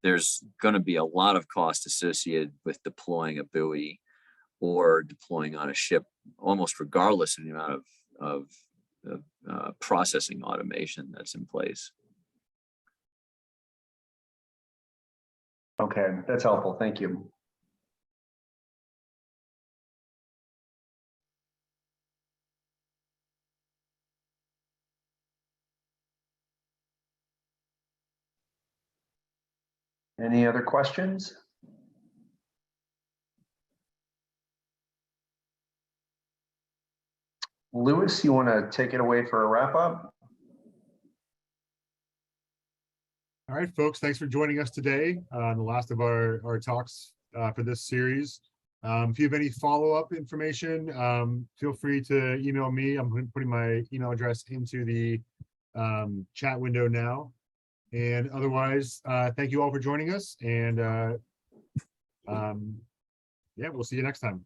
there's going to be a lot of cost associated with deploying a buoy or deploying on a ship, almost regardless of the amount of processing automation that's in place. Okay, that's helpful. Thank you. Any other questions? Lewis, you want to take it away for a wrap up? All right, folks, thanks for joining us today on the last of our talks for this series. If you have any follow-up information, feel free to email me. I'm putting my email address into the chat window now. And otherwise, thank you all for joining us. And yeah, we'll see you next time.